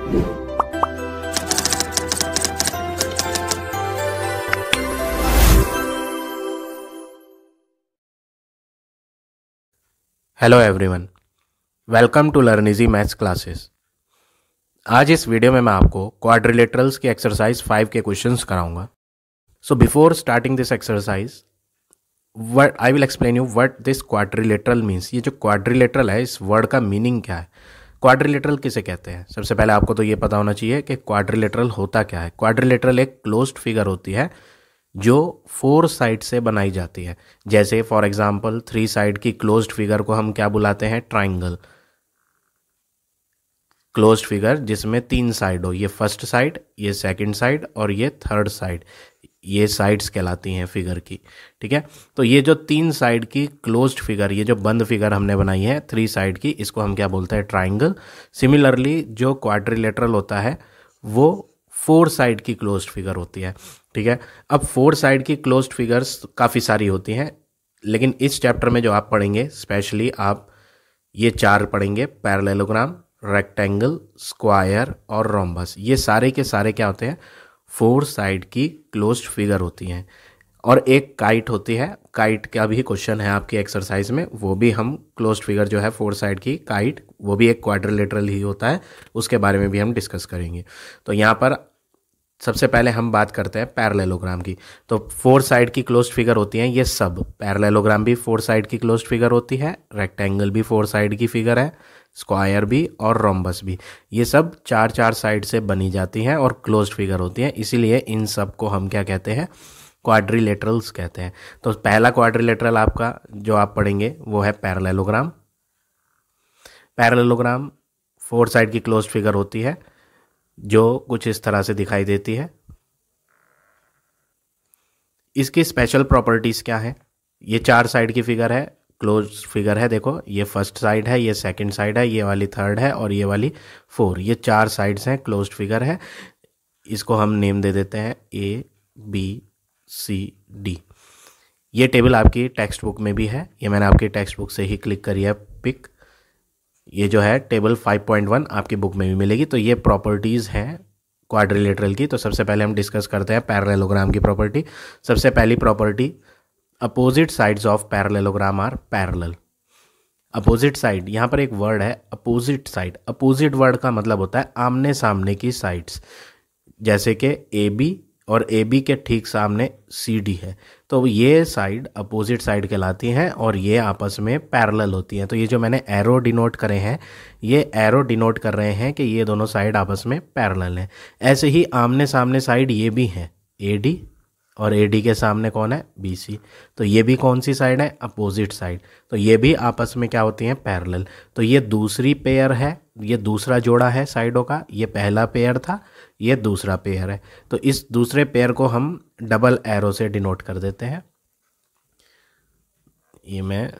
Hello everyone, welcome to learn easy maths classes. आज इस video में मैं आपको क्वाड्रिलेटरल्स की एक्सरसाइज 5 के क्वेश्चंस कराऊंगा। So before starting this exercise I will explain you what this quadrilateral means. ये जो क्वाड्रिलेटरल है, इस वर्ड का मीनिंग क्या है, क्वाड्रिलेटरल किसे कहते हैं। सबसे पहले आपको तो ये पता होना चाहिए कि क्वाड्रिलेटरल होता क्या है। क्वाड्रिलेटरल एक क्लोज्ड फिगर होती है जो 4 साइड से बनाई जाती है। जैसे फॉर एग्जांपल 3 साइड की क्लोज्ड फिगर को हम क्या बुलाते हैं, ट्राइंगल। क्लोज्ड फिगर जिसमें 3 साइड हो, ये फर्स्ट साइड, ये सेकंड साइड और ये थर्ड साइड, ये साइड्स कहलाती हैं फिगर की। ठीक है, तो ये जो 3 साइड की क्लोज्ड फिगर, ये जो बंद फिगर हमने बनाई है 3 साइड की, इसको हम क्या बोलते हैं, ट्राइंगल। सिमिलरली जो क्वाड्रिलेटरल होता है वो 4 साइड की क्लोज्ड फिगर होती है। ठीक है, अब 4 साइड की क्लोज्ड फिगर्स काफ़ी सारी होती हैं, लेकिन इस चैप्टर में जो आप पढ़ेंगे स्पेशली आप ये 4 पढ़ेंगे, पैरेललोग्राम, रेक्टेंगल, स्क्वायर और रोम्बस। ये सारे के सारे क्या होते हैं, 4 साइड की क्लोज्ड फिगर होती हैं। और एक काइट होती है, काइट का भी क्वेश्चन है आपकी एक्सरसाइज में, वो भी हम क्लोज्ड फिगर जो है 4 साइड की काइट, वो भी एक क्वाड्रिलेटरल ही होता है, उसके बारे में भी हम डिस्कस करेंगे। तो यहाँ पर सबसे पहले हम बात करते हैं पैरेललोग्राम की। तो 4 साइड की क्लोज्ड फिगर होती हैं ये सब। पैरेललोग्राम भी 4 साइड की क्लोज्ड फिगर होती है, रेक्टेंगल भी 4 साइड की फिगर है, स्क्वायर भी और रोम्बस भी। ये सब 4-4 साइड से बनी जाती हैं और क्लोज्ड फिगर होती हैं, इसीलिए इन सब को हम क्या कहते हैं, क्वाड्रिलेटरल्स कहते हैं। तो पहला क्वाड्रिलेटरल आपका जो आप पढ़ेंगे वो है पैरेललोग्राम। पैरेललोग्राम 4 साइड की क्लोज्ड फिगर होती है जो कुछ इस तरह से दिखाई देती है। इसकी स्पेशल प्रॉपर्टीज क्या है, ये 4 साइड की फिगर है, क्लोज फिगर है। देखो ये फर्स्ट साइड है, ये सेकंड साइड है, ये वाली थर्ड है और ये वाली 4, ये 4 साइड्स हैं, क्लोज्ड फिगर है। इसको हम नेम दे देते हैं ABCD। ये टेबल आपकी टेक्स्ट बुक में भी है, ये मैंने आपकी टेक्स्ट बुक से ही क्लिक करी है पिक। ये जो है टेबल 5.1 आपकी बुक में भी मिलेगी। तो ये प्रॉपर्टीज़ हैं क्वाड्रिलेटरल की। तो सबसे पहले हम डिस्कस करते हैं पैरेललोग्राम की प्रॉपर्टी। सबसे पहली property, opposite sides of parallelogram are parallel. Opposite side, यहाँ पर एक वर्ड है अपोजिट साइड। अपोजिट वर्ड का मतलब होता है आमने सामने की साइड्स, जैसे कि AB और AB के ठीक सामने CD है, तो ये साइड अपोजिट साइड कहलाती हैं और ये आपस में पैरेलल होती हैं। तो ये जो मैंने एरो डिनोट करे हैं, ये एरो डिनोट कर रहे हैं कि ये दोनों साइड आपस में पैरेलल हैं। ऐसे ही आमने सामने साइड ये भी हैं, AD और AD के सामने कौन है, BC। तो ये भी कौन सी साइड है, अपोजिट साइड। तो ये भी आपस में क्या होती हैं, पैरेलल। तो ये दूसरी पेयर है, ये दूसरा जोड़ा है साइडों का, ये पहला पेयर था, ये दूसरा पेयर है। तो इस दूसरे पेयर को हम डबल एरो से डिनोट कर देते हैं। ये मैं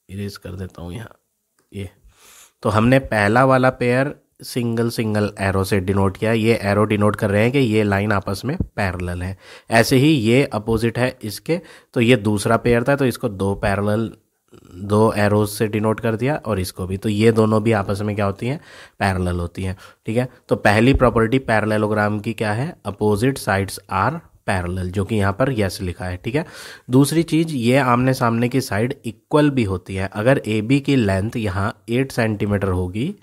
इरेज कर देता हूँ यहाँ, ये तो हमने पहला वाला पेयर सिंगल एरो से डिनोट किया। ये एरो डिनोट कर रहे हैं कि ये लाइन आपस में पैरेलल है। ऐसे ही ये अपोजिट है इसके, तो ये दूसरा पेयर था, तो इसको 2 एरोज से डिनोट कर दिया, और इसको भी। तो ये दोनों भी आपस में क्या होती हैं, पैरेलल होती हैं। ठीक है, तो पहली प्रॉपर्टी पैरेललोग्राम की क्या है, अपोजिट साइड्स आर पैरेलल, जो कि यहाँ पर यस लिखा है। ठीक है, दूसरी चीज़, ये आमने सामने की साइड इक्वल भी होती है। अगर AB की लेंथ यहाँ 8 सेंटीमीटर होगी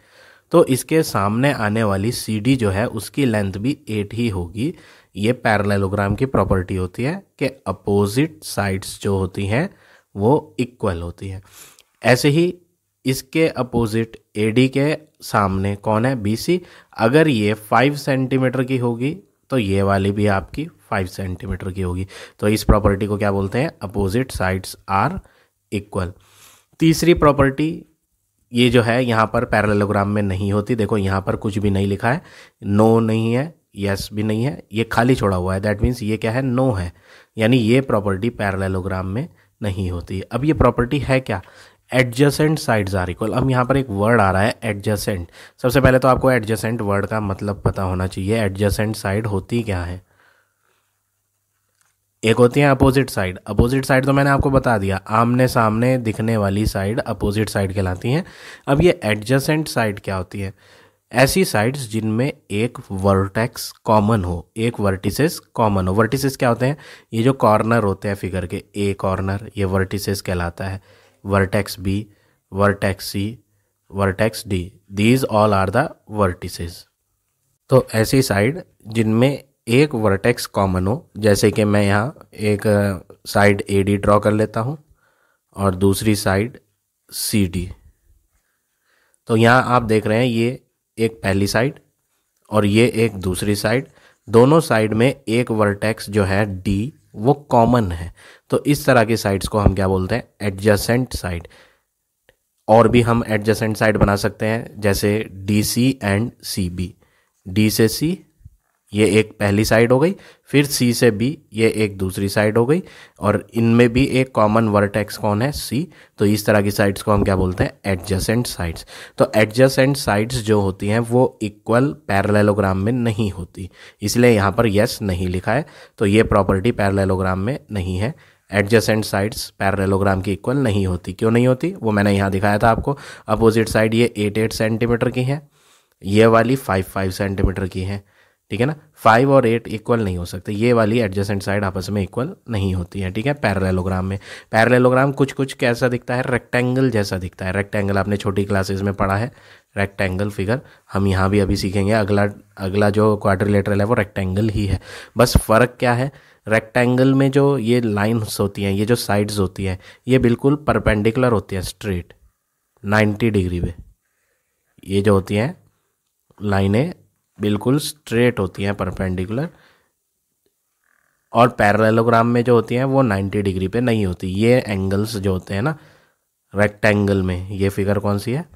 तो इसके सामने आने वाली CD जो है उसकी लेंथ भी 8 ही होगी। ये पैरेललोग्राम की प्रॉपर्टी होती है कि अपोजिट साइड्स जो होती हैं वो इक्वल होती है। ऐसे ही इसके अपोजिट AD के सामने कौन है, BC। अगर ये 5 सेंटीमीटर की होगी तो ये वाली भी आपकी 5 सेंटीमीटर की होगी। तो इस प्रॉपर्टी को क्या बोलते हैं, अपोजिट साइड्स आर इक्वल। तीसरी प्रॉपर्टी, ये जो है यहाँ पर पैरेललोग्राम में नहीं होती। देखो यहाँ पर कुछ भी नहीं लिखा है, नो नहीं है, यस भी नहीं है, ये खाली छोड़ा हुआ है। दैट मीन्स ये क्या है, नो है, यानी ये प्रॉपर्टी पैरेललोग्राम में नहीं होती। अब ये प्रॉपर्टी है क्या, एडजेसेंट साइड्स आर इक्वल। अब यहाँ पर एक वर्ड आ रहा है एडजेसेंट। सबसे पहले तो आपको एडजेसेंट वर्ड का मतलब पता होना चाहिए। एडजेसेंट साइड होती क्या है, एक होती है अपोजिट साइड। अपोजिट साइड तो मैंने आपको बता दिया, आमने सामने दिखने वाली साइड अपोजिट साइड कहलाती हैं। अब ये एडजेसेंट साइड क्या होती है, ऐसी साइड्स जिनमें एक वर्टेक्स कॉमन हो, एक वर्टिसेस कॉमन हो। वर्टिसेस क्या होते हैं? ये जो कॉर्नर होते हैं फिगर के, ए कॉर्नर, ये वर्टिसेस कहलाता है। Vertex B, vertex C, vertex D, these all are the vertices. तो ऐसी साइड जिनमें एक वर्टेक्स कॉमन हो, जैसे कि मैं यहाँ एक साइड ए डी ड्रॉ कर लेता हूँ और दूसरी साइड सी डी। तो यहाँ आप देख रहे हैं ये एक पहली साइड और ये एक दूसरी साइड, दोनों साइड में एक वर्टेक्स जो है डी वो कॉमन है। तो इस तरह की साइड्स को हम क्या बोलते हैं? Adjacent side. और भी हम एडजेसेंट साइड बना सकते हैं, जैसे D C and C B. D से सी ये एक पहली साइड हो गई, फिर सी से बी ये एक दूसरी साइड हो गई, और इनमें भी एक कॉमन वर्टेक्स कौन है? सी। तो इस तरह की साइड्स को हम क्या बोलते हैं? Adjacent sides. तो एडजेसेंट साइड्स जो होती हैं वो इक्वल पैरेललोग्राम में नहीं होती, इसलिए यहाँ पर यस नहीं लिखा है। तो ये प्रॉपर्टी पैरेललोग्राम में नहीं है। एडजेसेंट साइड्स पैरेललोग्राम की इक्वल नहीं होती। क्यों नहीं होती? वो मैंने यहाँ दिखाया था आपको। अपोजिट साइड ये 8-8 सेंटीमीटर की है, ये वाली 5-5 सेंटीमीटर की है, ठीक है ना। 5 और 8 इक्वल नहीं हो सकते, ये वाली एडजेसेंट साइड आपस में इक्वल नहीं होती है, ठीक है। पैरेललोग्राम में, पैरेललोग्राम कुछ कुछ कैसा दिखता है? रेक्टेंगल जैसा दिखता है। रेक्टेंगल आपने छोटी क्लासेस में पढ़ा है, रेक्टेंगल फिगर हम यहाँ भी अभी सीखेंगे। अगला जो क्वाड्रिलेटरल है वो रेक्टेंगल ही है। बस फ़र्क क्या है? रेक्टेंगल में जो ये लाइन्स होती हैं, ये जो साइड्स होती हैं, ये बिल्कुल परपेंडिकुलर होती हैं, स्ट्रेट 90 डिग्री पे। ये जो होती हैं लाइनें बिल्कुल स्ट्रेट होती हैं, परपेंडिकुलर। और पैरेललोग्राम में जो होती हैं वो 90 डिग्री पे नहीं होती। ये एंगल्स जो होते हैं ना रेक्टेंगल में, ये फिगर कौन सी है?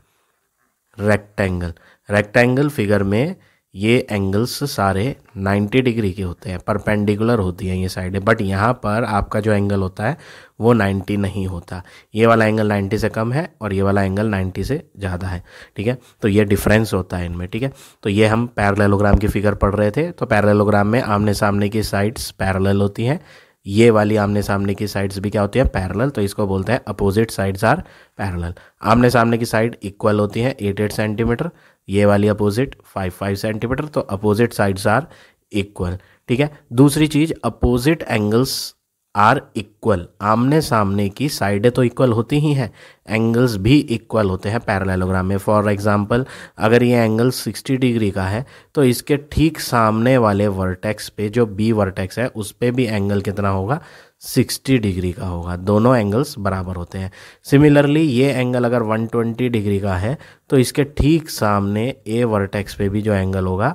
रेक्टेंगल। रेक्टेंगल फिगर में ये एंगल्स सारे 90 डिग्री के होते हैं, परपेंडिकुलर होती हैं ये साइडें। बट यहाँ पर आपका जो एंगल होता है वो 90 नहीं होता। ये वाला एंगल 90 से कम है और ये वाला एंगल 90 से ज़्यादा है, ठीक है। तो ये डिफरेंस होता है इनमें, ठीक है। तो ये हम पैरेललोग्राम की फिगर पढ़ रहे थे। तो पैरेललोग्राम में आमने सामने की साइड्स पैरेलल होती हैं, ये वाली आमने सामने की साइड्स भी क्या होती है? पैरेलल। तो इसको बोलते हैं अपोजिट साइड्स आर पैरेलल। आमने सामने की साइड इक्वल होती हैं 8-8 सेंटीमीटर, ये वाली अपोजिट 5-5 सेंटीमीटर। तो अपोजिट साइड्स आर इक्वल, ठीक है। दूसरी चीज, अपोजिट एंगल्स आर इक्वल। आमने सामने की साइडें तो इक्वल होती ही हैं, एंगल्स भी इक्वल होते हैं पैरेललोग्राम में। फॉर एग्जांपल, अगर ये एंगल 60 डिग्री का है तो इसके ठीक सामने वाले वर्टेक्स पे जो बी वर्टेक्स है उस पे भी एंगल कितना होगा? 60 डिग्री का होगा। दोनों एंगल्स बराबर होते हैं। सिमिलरली ये एंगल अगर 120 डिग्री का है तो इसके ठीक सामने ए वर्टेक्स पे भी जो एंगल होगा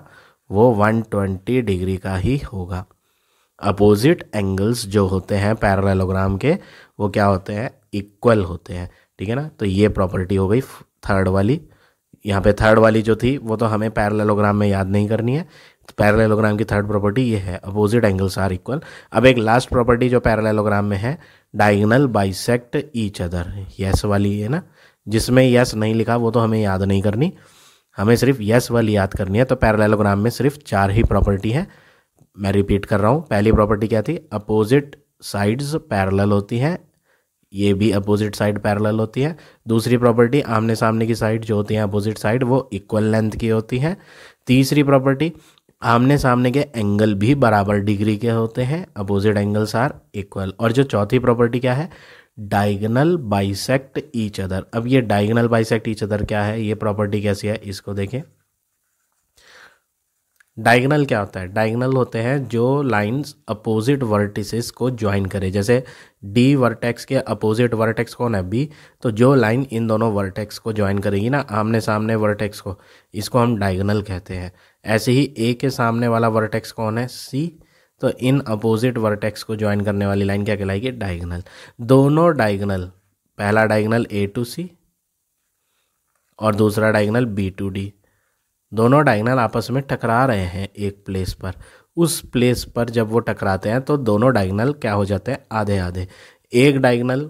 वो 120 डिग्री का ही होगा। अपोजिट एंगल्स जो होते हैं पैरेललोग्राम के वो क्या होते हैं? इक्वल होते हैं, ठीक है ना। तो ये प्रॉपर्टी हो गई थर्ड वाली। यहाँ पे थर्ड वाली जो थी वो तो हमें पैरेललोग्राम में याद नहीं करनी है। तो पैरेललोग्राम की थर्ड प्रॉपर्टी ये है, अपोजिट एंगल्स आर इक्वल। अब एक लास्ट प्रॉपर्टी जो पैरेललोग्राम में है, diagonal bisect each other, yes वाली है ना। जिसमें यस नहीं लिखा वो तो हमें याद नहीं करनी, हमें सिर्फ यस वाली याद करनी है। तो पैरेललोग्राम में सिर्फ 4 ही प्रॉपर्टी है। मैं रिपीट कर रहा हूँ। पहली प्रॉपर्टी क्या थी? अपोजिट साइड्स पैरेलल होती हैं, ये भी अपोजिट साइड पैरेलल होती है। दूसरी प्रॉपर्टी, आमने सामने की साइड जो होती हैं अपोजिट साइड वो इक्वल लेंथ की होती हैं। तीसरी प्रॉपर्टी, आमने सामने के एंगल भी बराबर डिग्री के होते हैं, अपोजिट एंगल्स आर इक्वल। और जो चौथी प्रॉपर्टी क्या है? Diagonal bisect each other. अब ये डायगोनल बाइसेक्ट ईच अदर क्या है? ये प्रॉपर्टी कैसी है इसको देखें। डायगोनल क्या होता है? डायगोनल होते हैं जो लाइंस अपोजिट वर्टिसेस को ज्वाइन करे। जैसे डी वर्टेक्स के अपोजिट वर्टेक्स कौन है? बी। तो जो लाइन इन दोनों वर्टेक्स को ज्वाइन करेगी ना, आमने सामने वर्टेक्स को, इसको हम डायगोनल कहते हैं। ऐसे ही ए के सामने वाला वर्टेक्स कौन है? सी। तो इन अपोजिट वर्टेक्स को ज्वाइन करने वाली लाइन क्या कहलाएगी? डायगोनल। दोनों डायगोनल, पहला डायगोनल ए टू सी और दूसरा डायगोनल बी टू डी, दोनों डायगोनल आपस में टकरा रहे हैं एक प्लेस पर। उस प्लेस पर जब वो टकराते हैं तो दोनों डायगोनल क्या हो जाते हैं? आधे आधे। एक डायगोनल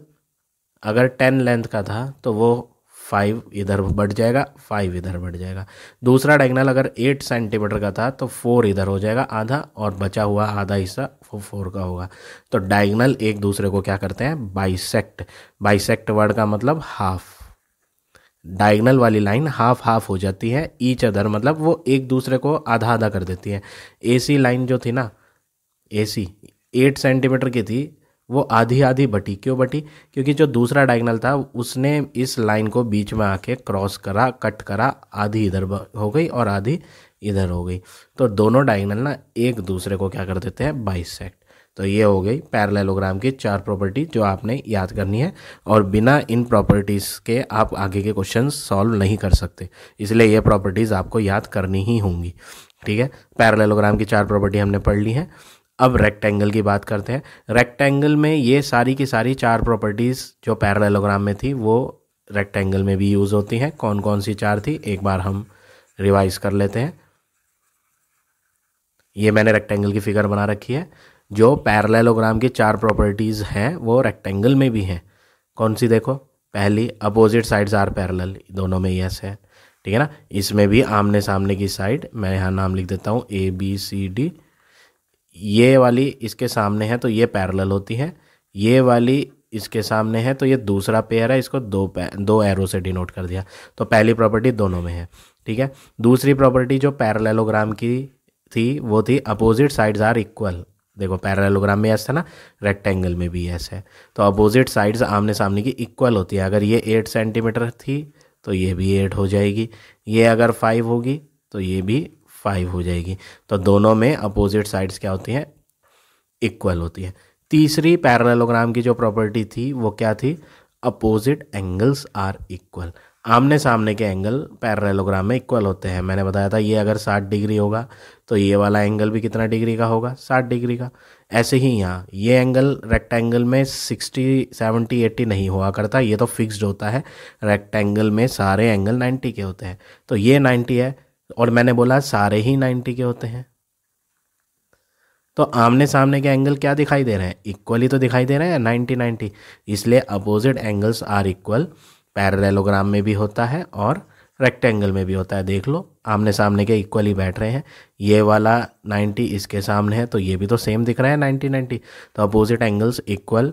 अगर 10 लेंथ का था तो वो 5 इधर बढ़ जाएगा, 5 इधर बढ़ जाएगा। दूसरा डायगोनल अगर 8 सेंटीमीटर का था तो 4 इधर हो जाएगा आधा, और बचा हुआ आधा हिस्सा वो 4 का होगा। तो डायगोनल एक दूसरे को क्या करते हैं? बाइसेक्ट। बाइसेक्ट वर्ड का मतलब हाफ। डायगनल वाली लाइन हाफ हाफ हो जाती है ईच अदर, मतलब वो एक दूसरे को आधा आधा कर देती है। AC लाइन जो थी ना, AC 8 सेंटीमीटर की थी, वो आधी आधी बटी। क्यों बटी? क्योंकि जो दूसरा डायगनल था उसने इस लाइन को बीच में आके क्रॉस करा, कट करा, आधी इधर हो गई और आधी इधर हो गई। तो दोनों डायगनल ना एक दूसरे को क्या कर देते हैं, बाइसेक्ट। तो ये हो गई पैरेललोग्राम की 4 प्रॉपर्टी जो आपने याद करनी है, और बिना इन प्रॉपर्टीज़ के आप आगे के क्वेश्चन सॉल्व नहीं कर सकते, इसलिए ये प्रॉपर्टीज़ आपको याद करनी ही होंगी। ठीक है, पैरेललोग्राम की 4 प्रॉपर्टी हमने पढ़ ली हैं। अब रेक्टेंगल की बात करते हैं। रेक्टेंगल में ये सारी की सारी 4 प्रॉपर्टीज़ जो पैरेललोग्राम में थी वो रेक्टेंगल में भी यूज़ होती हैं। कौन कौन सी 4 थी, एक बार हम रिवाइज कर लेते हैं। ये मैंने रेक्टेंगल की फिगर बना रखी है। जो पैरेललोग्राम की 4 प्रॉपर्टीज़ हैं वो रेक्टेंगल में भी हैं। कौन सी? देखो, पहली, अपोजिट साइड्स आर पैरेलल, दोनों में यस है। ठीक है ना। इसमें भी आमने सामने की साइड, मैं यहाँ नाम लिख देता हूँ ABCD। ये वाली इसके सामने है तो ये पैरेलल होती है, ये वाली इसके सामने है तो ये दूसरा पेयर है, इसको दो एरो से डिनोट कर दिया। तो पहली प्रॉपर्टी दोनों में है। ठीक है। दूसरी प्रॉपर्टी जो पैरेललोग्राम की थी वो थी अपोजिट साइड्स आर इक्वल। देखो, पैरेललोग्राम में यस है ना, रेक्टेंगल में भी यस है। तो अपोजिट साइड्स आमने सामने की इक्वल होती है। अगर ये 8 सेंटीमीटर थी तो ये भी 8 हो जाएगी, ये अगर 5 होगी तो ये भी 5 हो जाएगी। तो दोनों में अपोजिट साइड्स क्या होती हैं, इक्वल होती है। तीसरी पैरेललोग्राम की जो प्रॉपर्टी थी वो क्या थी, अपोजिट एंगल्स आर इक्वल। आमने सामने के एंगल पैरेललोग्राम में इक्वल होते हैं। मैंने बताया था ये अगर 60 डिग्री होगा तो ये वाला एंगल भी कितना डिग्री का होगा, 60 डिग्री का। ऐसे ही यहाँ ये एंगल रेक्टेंगल में 60, 70, 80 नहीं हुआ करता, ये तो फिक्स्ड होता है। रेक्टेंगल में सारे एंगल 90 के होते हैं। तो ये 90 है और मैंने बोला सारे ही 90 के होते हैं। तो आमने सामने के एंगल क्या दिखाई दे रहे हैं, इक्वली तो दिखाई दे रहे हैं, 90 90। इसलिए opposite angles are equal parallelogram में भी होता है और रेक्टेंगल में भी होता है। देख लो, आमने सामने के इक्वली बैठ रहे हैं। ये वाला 90 इसके सामने है तो ये भी तो सेम दिख रहा है, 90 90। तो अपोजिट एंगल्स इक्वल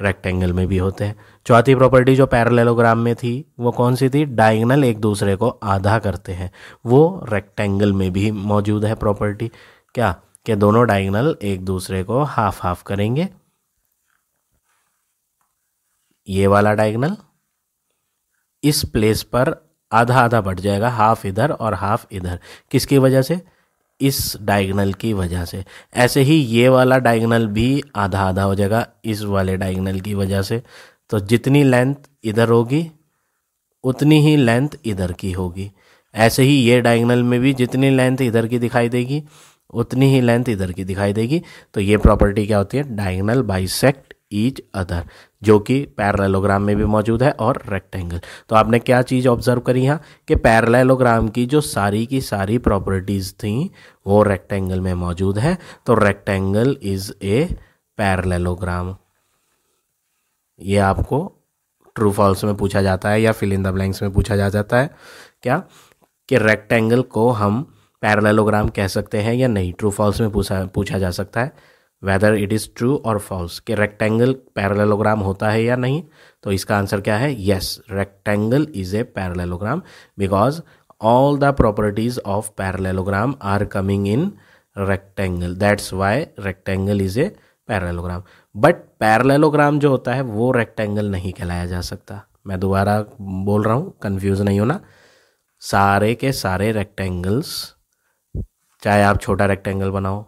रेक्टेंगल में भी होते हैं। चौथी प्रॉपर्टी जो पैरेललोग्राम में थी वो कौन सी थी, डायगोनल एक दूसरे को आधा करते हैं। वो रेक्टेंगल में भी मौजूद है प्रॉपर्टी। क्या कि दोनों डायगोनल एक दूसरे को हाफ हाफ करेंगे। ये वाला डायगोनल इस प्लेस पर आधा आधा बढ़ जाएगा, हाफ इधर और हाफ इधर। किसकी वजह से, इस डायगोनल की वजह से। ऐसे ही ये वाला डायगोनल भी आधा आधा हो जाएगा इस वाले डायगोनल की वजह से। तो जितनी लेंथ इधर होगी उतनी ही लेंथ इधर की होगी। ऐसे ही ये डायगोनल में भी जितनी लेंथ इधर की दिखाई देगी उतनी ही लेंथ इधर की दिखाई देगी। तो ये प्रॉपर्टी क्या होती है, डायगोनल बाइसेक्ट ईच अदर, जो कि पैरेललोग्राम में भी मौजूद है और रेक्टेंगल। तो आपने क्या चीज़ ऑब्जर्व करी यहाँ कि पैरेललोग्राम की जो सारी की सारी प्रॉपर्टीज़ थी वो रेक्टेंगल में मौजूद है। तो रेक्टेंगल इज ए पैरेललोग्राम। ये आपको ट्रू फॉल्स में पूछा जाता है या फिल इन द ब्लैंक्स में पूछा जा जाता है क्या, कि रेक्टेंगल को हम पैरेललोग्राम कह सकते हैं या नहीं। ट्रू फॉल्स में पूछा जा सकता है वेदर इट इज़ ट्रू और फॉल्स, कि रेक्टेंगल पैरेललोग्राम होता है या नहीं। तो इसका आंसर क्या है, yes, rectangle is a parallelogram because all the properties of parallelogram are coming in rectangle, that's why rectangle is a parallelogram. But parallelogram जो होता है वो रेक्टेंगल नहीं कहलाया जा सकता। मैं दोबारा बोल रहा हूँ, कंफ्यूज नहीं होना। सारे के सारे रेक्टेंगल्स, चाहे आप छोटा रेक्टेंगल बनाओ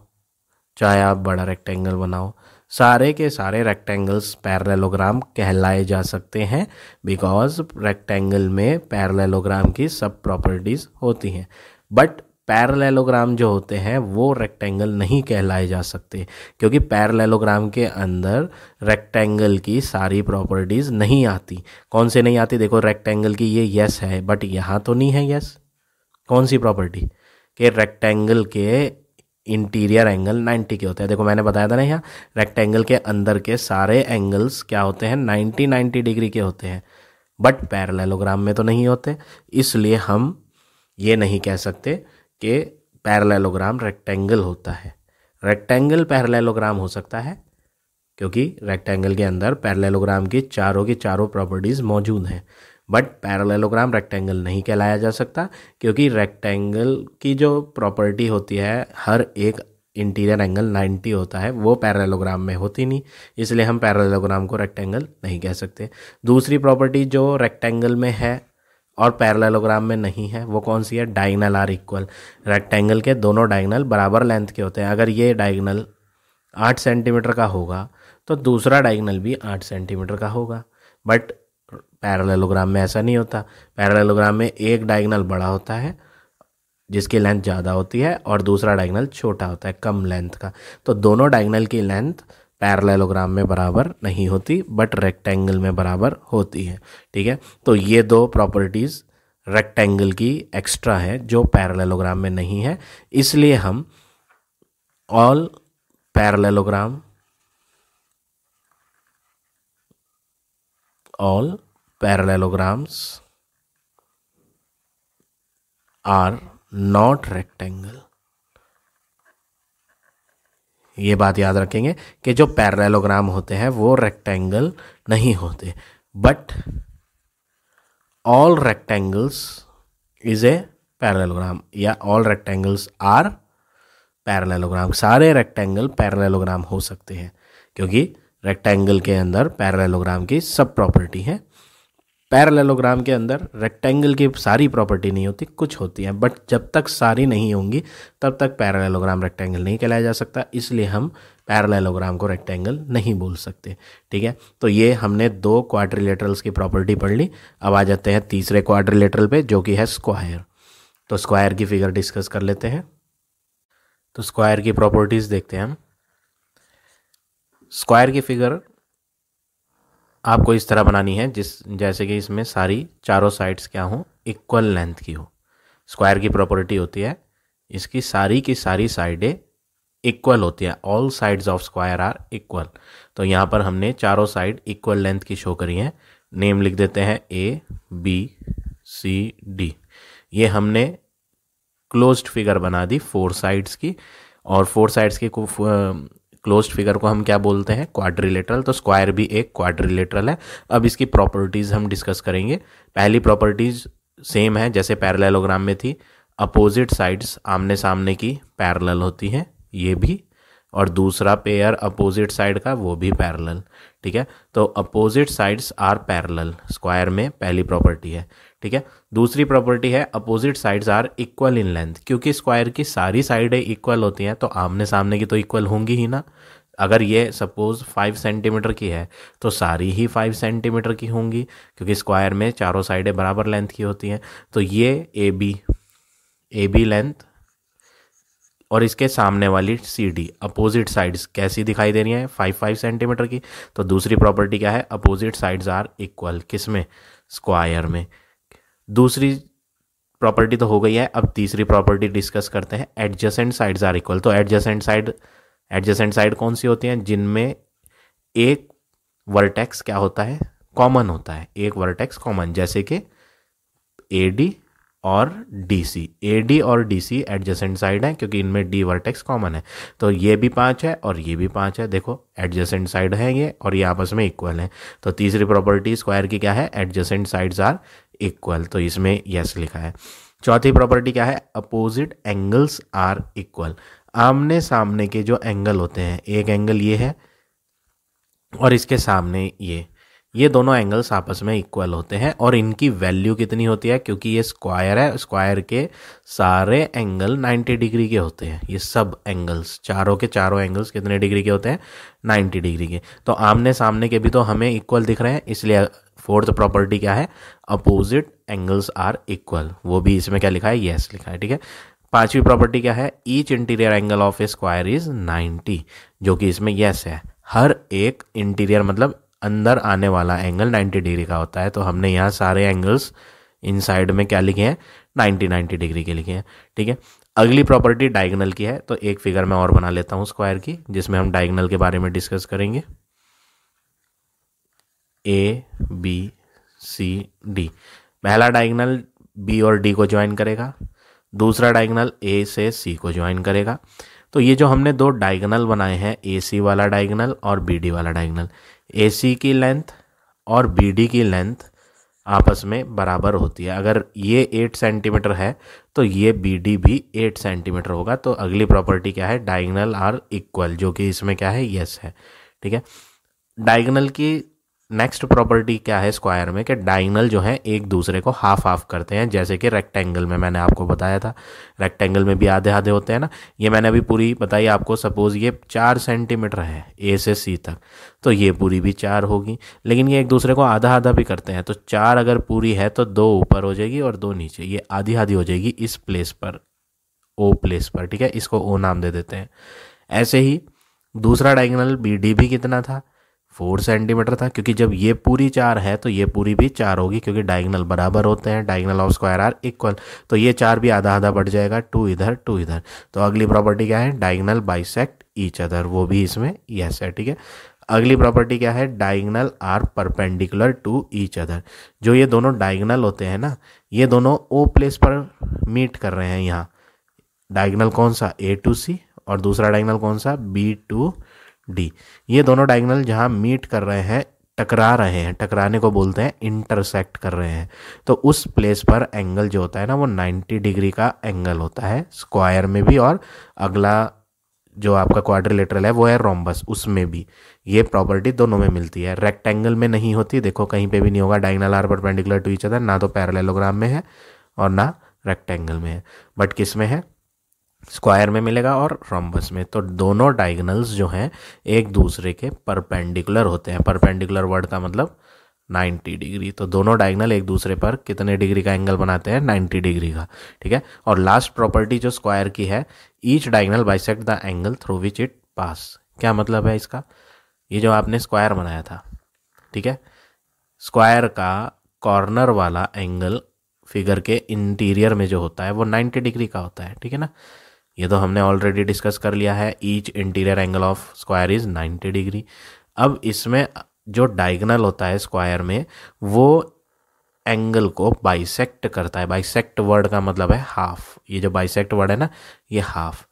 चाहे आप बड़ा रेक्टेंगल बनाओ, सारे के सारे रेक्टेंगल्स पैरेललोग्राम कहलाए जा सकते हैं बिकॉज रेक्टेंगल में पैरेललोग्राम की सब प्रॉपर्टीज़ होती हैं। बट पैरेललोग्राम जो होते हैं वो रेक्टेंगल नहीं कहलाए जा सकते क्योंकि पैरेललोग्राम के अंदर रेक्टेंगल की सारी प्रॉपर्टीज़ नहीं आती। कौन से नहीं आती, देखो रेक्टेंगल की ये यस है बट यहाँ तो नहीं है यस। कौन सी प्रॉपर्टी, कि रेक्टेंगल के इंटीरियर एंगल 90 के होते हैं। देखो मैंने बताया था ना, यहाँ रेक्टेंगल के अंदर के सारे एंगल्स क्या होते हैं, 90 डिग्री के होते हैं। बट पैरेललोग्राम में तो नहीं होते, इसलिए हम ये नहीं कह सकते कि पैरेललोग्राम रेक्टेंगल होता है। रेक्टेंगल पैरेललोग्राम हो सकता है क्योंकि रेक्टेंगल के अंदर पैरेललोग्राम की चारों प्रॉपर्टीज़ मौजूद हैं। बट पैरेललोग्राम रेक्टेंगल नहीं कहलाया जा सकता, क्योंकि रेक्टेंगल की जो प्रॉपर्टी होती है हर एक इंटीरियर एंगल 90 होता है, वो पैरेललोग्राम में होती नहीं, इसलिए हम पैरेललोग्राम को रेक्टेंगल नहीं कह सकते। दूसरी प्रॉपर्टी जो रेक्टेंगल में है और पैरेललोग्राम में नहीं है वो कौन सी है? Diagonal are equal. रेक्टेंगल के दोनों डायगनल बराबर लेंथ के होते हैं। अगर ये डायगनल 8 सेंटीमीटर का होगा तो दूसरा डायगनल भी 8 सेंटीमीटर का होगा, बट पैरेललोग्राम में ऐसा नहीं होता। पैरेललोग्राम में एक डायगनल बड़ा होता है जिसकी लेंथ ज़्यादा होती है और दूसरा डायगनल छोटा होता है कम लेंथ का, तो दोनों डायगनल की लेंथ पैरेललोग्राम में बराबर नहीं होती बट रेक्टेंगल में बराबर होती है। ठीक है, तो ये दो प्रॉपर्टीज़ रेक्टेंगल की एक्स्ट्रा है जो पैरेललोग्राम में नहीं है, इसलिए हम all parallelograms are not rectangle. ये बात याद रखेंगे कि जो पैरेललोग्राम होते हैं वो रेक्टेंगल नहीं होते, but all rectangles is a parallelogram या ऑल रेक्टेंगल्स आर पैरेललोग्राम। सारे रेक्टेंगल पैरेललोग्राम हो सकते हैं क्योंकि रेक्टेंगल के अंदर पैरेललोग्राम की सब प्रॉपर्टी है। पैरेललोग्राम के अंदर रेक्टेंगल की सारी प्रॉपर्टी नहीं होती, कुछ होती हैं, बट जब तक सारी नहीं होंगी तब तक पैरेललोग्राम रेक्टेंगल नहीं कहलाया जा सकता, इसलिए हम पैरेललोग्राम को रेक्टेंगल नहीं बोल सकते। ठीक है, तो ये हमने दो क्वाड्रिलेटरल्स की प्रॉपर्टी पढ़ ली। अब आ जाते हैं तीसरे क्वाड्रिलेटरल पे जो कि है स्क्वायर। तो स्क्वायर की फिगर डिस्कस कर लेते हैं। तो स्क्वायर की प्रॉपर्टीज देखते हैं हम। स्क्वायर की फिगर आपको इस तरह बनानी है जैसे कि इसमें सारी चारों साइड्स क्या हो, इक्वल लेंथ की हो। स्क्वायर की प्रॉपर्टी होती है इसकी सारी की सारी साइडें इक्वल होती है, all sides of square are equal. तो यहाँ पर हमने चारों साइड इक्वल लेंथ की शो करी है। नेम लिख देते हैं ABCD। ये हमने क्लोज्ड फिगर बना दी 4 साइड्स की, और 4 साइड्स की क्लोज्ड फिगर को हम क्या बोलते हैं? क्वाड्रिलेटरल। तो स्क्वायर भी एक क्वाड्रिलेटरल है। अब इसकी प्रॉपर्टीज़ हम डिस्कस करेंगे। पहली प्रॉपर्टीज़ सेम है जैसे पैरेललोग्राम में थी, अपोजिट साइड्स आमने सामने की पैरेलल होती हैं, ये भी, और दूसरा पेयर अपोजिट साइड का वो भी पैरेलल। ठीक है, तो opposite sides are parallel square में पहली प्रॉपर्टी है। ठीक है, दूसरी प्रॉपर्टी है opposite sides are equal in length. क्योंकि स्क्वायर की सारी साइडें इक्वल होती हैं तो आमने सामने की तो इक्वल होंगी ही ना। अगर ये सपोज 5 सेंटीमीटर की है तो सारी ही 5 सेंटीमीटर की होंगी, क्योंकि स्क्वायर में चारों साइडें बराबर लेंथ की होती हैं। तो ये ए बी लेंथ और इसके सामने वाली CD अपोजिट साइड्स कैसी दिखाई दे रही हैं? 5 सेंटीमीटर की। तो दूसरी प्रॉपर्टी क्या है? Opposite sides are equal. किसमें? स्क्वायर में। दूसरी प्रॉपर्टी तो हो गई है। अब तीसरी प्रॉपर्टी डिस्कस करते हैं, एडजेसेंट साइड्स आर इक्वल। तो एडजेसेंट साइड कौन सी होती हैं? जिनमें एक वर्टेक्स क्या होता है? कॉमन होता है, एक वर्टेक्स कॉमन, जैसे कि AD और DC। AD और DC एडजेसेंट साइड है क्योंकि इनमें D वर्टेक्स कॉमन है। तो ये भी 5 है और ये भी 5 है। देखो एडजेसेंट साइड है ये और ये आपस में इक्वल है। तो तीसरी प्रॉपर्टी स्क्वायर की क्या है? Adjacent sides are equal. तो इसमें यस लिखा है। चौथी प्रॉपर्टी क्या है? Opposite angles are equal. आमने सामने के जो एंगल होते हैं, एक एंगल ये है और इसके सामने ये दोनों एंगल्स आपस में इक्वल होते हैं, और इनकी वैल्यू कितनी होती है? क्योंकि ये स्क्वायर है, स्क्वायर के सारे एंगल 90 डिग्री के होते हैं। ये सब एंगल्स, चारों के चारों एंगल्स कितने डिग्री के होते हैं? 90 डिग्री के। तो आमने सामने के भी तो हमें इक्वल दिख रहे हैं, इसलिए फोर्थ प्रॉपर्टी क्या है? Opposite angles are equal. वो भी इसमें क्या लिखा है? यस लिखा है। ठीक है, पांचवी प्रॉपर्टी क्या है? Each interior angle of A square is 90, जो कि इसमें यस है। हर एक इंटीरियर मतलब अंदर आने वाला एंगल 90 डिग्री का होता है। तो हमने यहाँ सारे एंगल्स इन साइड में क्या लिखे हैं? 90 डिग्री के लिखे हैं। ठीक है, अगली प्रॉपर्टी डायगोनल की है। तो एक फिगर मैं और बना लेता हूँ स्क्वायर की, जिसमें हम डायगोनल के बारे में डिस्कस करेंगे। ABCD, पहला डायगोनल B और D को ज्वाइन करेगा, दूसरा डायगोनल A से C को ज्वाइन करेगा। तो ये जो हमने दो डायगोनल बनाए हैं, AC वाला डायगोनल और BD वाला डायगोनल, AC की लेंथ और BD की लेंथ आपस में बराबर होती है। अगर ये 8 सेंटीमीटर है तो ये बी डी भी 8 सेंटीमीटर होगा। तो अगली प्रॉपर्टी क्या है, डायगोनल आर इक्वल, जो कि इसमें क्या है, यस है। ठीक है। डायगोनल की नेक्स्ट प्रॉपर्टी क्या है स्क्वायर में, कि डायगोनल जो है एक दूसरे को हाफ हाफ करते हैं, जैसे कि रेक्टेंगल में मैंने आपको बताया था। रेक्टेंगल में भी आधे आधे होते हैं ना। ये मैंने अभी पूरी बताई आपको। सपोज ये 4 सेंटीमीटर है ए से सी तक, तो ये पूरी भी 4 होगी। लेकिन ये एक दूसरे को आधा आधा भी करते हैं, तो 4 अगर पूरी है तो 2 ऊपर हो जाएगी और 2 नीचे, ये आधी आधी हो जाएगी इस प्लेस पर, ओ प्लेस पर। ठीक है, इसको ओ नाम दे देते हैं। ऐसे ही दूसरा डायगोनल बी डी भी कितना था, 4 सेंटीमीटर था, क्योंकि जब ये पूरी 4 है तो ये पूरी भी 4 होगी, क्योंकि डायगोनल बराबर होते हैं, diagonal of square are equal. तो ये 4 भी आधा आधा बढ़ जाएगा, 2 इधर 2 इधर। तो अगली प्रॉपर्टी क्या है, डायगोनल बाइसेक्ट ईच अदर, वो भी इसमें यस है। ठीक है। अगली प्रॉपर्टी क्या है, diagonal are perpendicular to each other. जो ये दोनों डायगोनल होते हैं ना, ये दोनों ओ प्लेस पर मीट कर रहे हैं। यहाँ डायगोनल कौन सा, ए टू सी, और दूसरा डायगोनल कौन सा, बी टू डी। ये दोनों डायगोनल जहाँ मीट कर रहे हैं, टकरा रहे हैं, टकराने को बोलते हैं इंटरसेक्ट कर रहे हैं, तो उस प्लेस पर एंगल जो होता है ना, वो 90 डिग्री का एंगल होता है स्क्वायर में भी, और अगला जो आपका क्वाड्रिलेटरल है वो है रोम्बस, उसमें भी ये प्रॉपर्टी दोनों में मिलती है। रेक्टेंगल में नहीं होती, देखो कहीं पे भी नहीं होगा, diagonal are perpendicular to each other, ना तो पैरेललोग्राम में है और ना रेक्टेंगल में है, बट किस में है, स्क्वायर में मिलेगा और रोम्बस में। तो दोनों डायगोनल्स जो हैं एक दूसरे के परपेंडिकुलर होते हैं। परपेंडिकुलर वर्ड का मतलब 90 डिग्री। तो दोनों डायगोनल एक दूसरे पर कितने डिग्री का एंगल बनाते हैं, 90 डिग्री का। ठीक है। और लास्ट प्रॉपर्टी जो स्क्वायर की है, each diagonal bisect the angle through which it पास। क्या मतलब है इसका, ये जो आपने स्क्वायर बनाया था, ठीक है, स्क्वायर का कॉर्नर वाला एंगल फिगर के इंटीरियर में जो होता है वो 90 डिग्री का होता है। ठीक है ना, ये तो हमने ऑलरेडी डिस्कस कर लिया है। Each interior angle of square is 90 degree. अब इसमें जो डायगोनल होता है स्क्वायर में, वो एंगल को बाइसेक्ट करता है। बाइसेक्ट वर्ड का मतलब है हाफ। ये जो बाइसेक्ट वर्ड है ना, ये हाफ,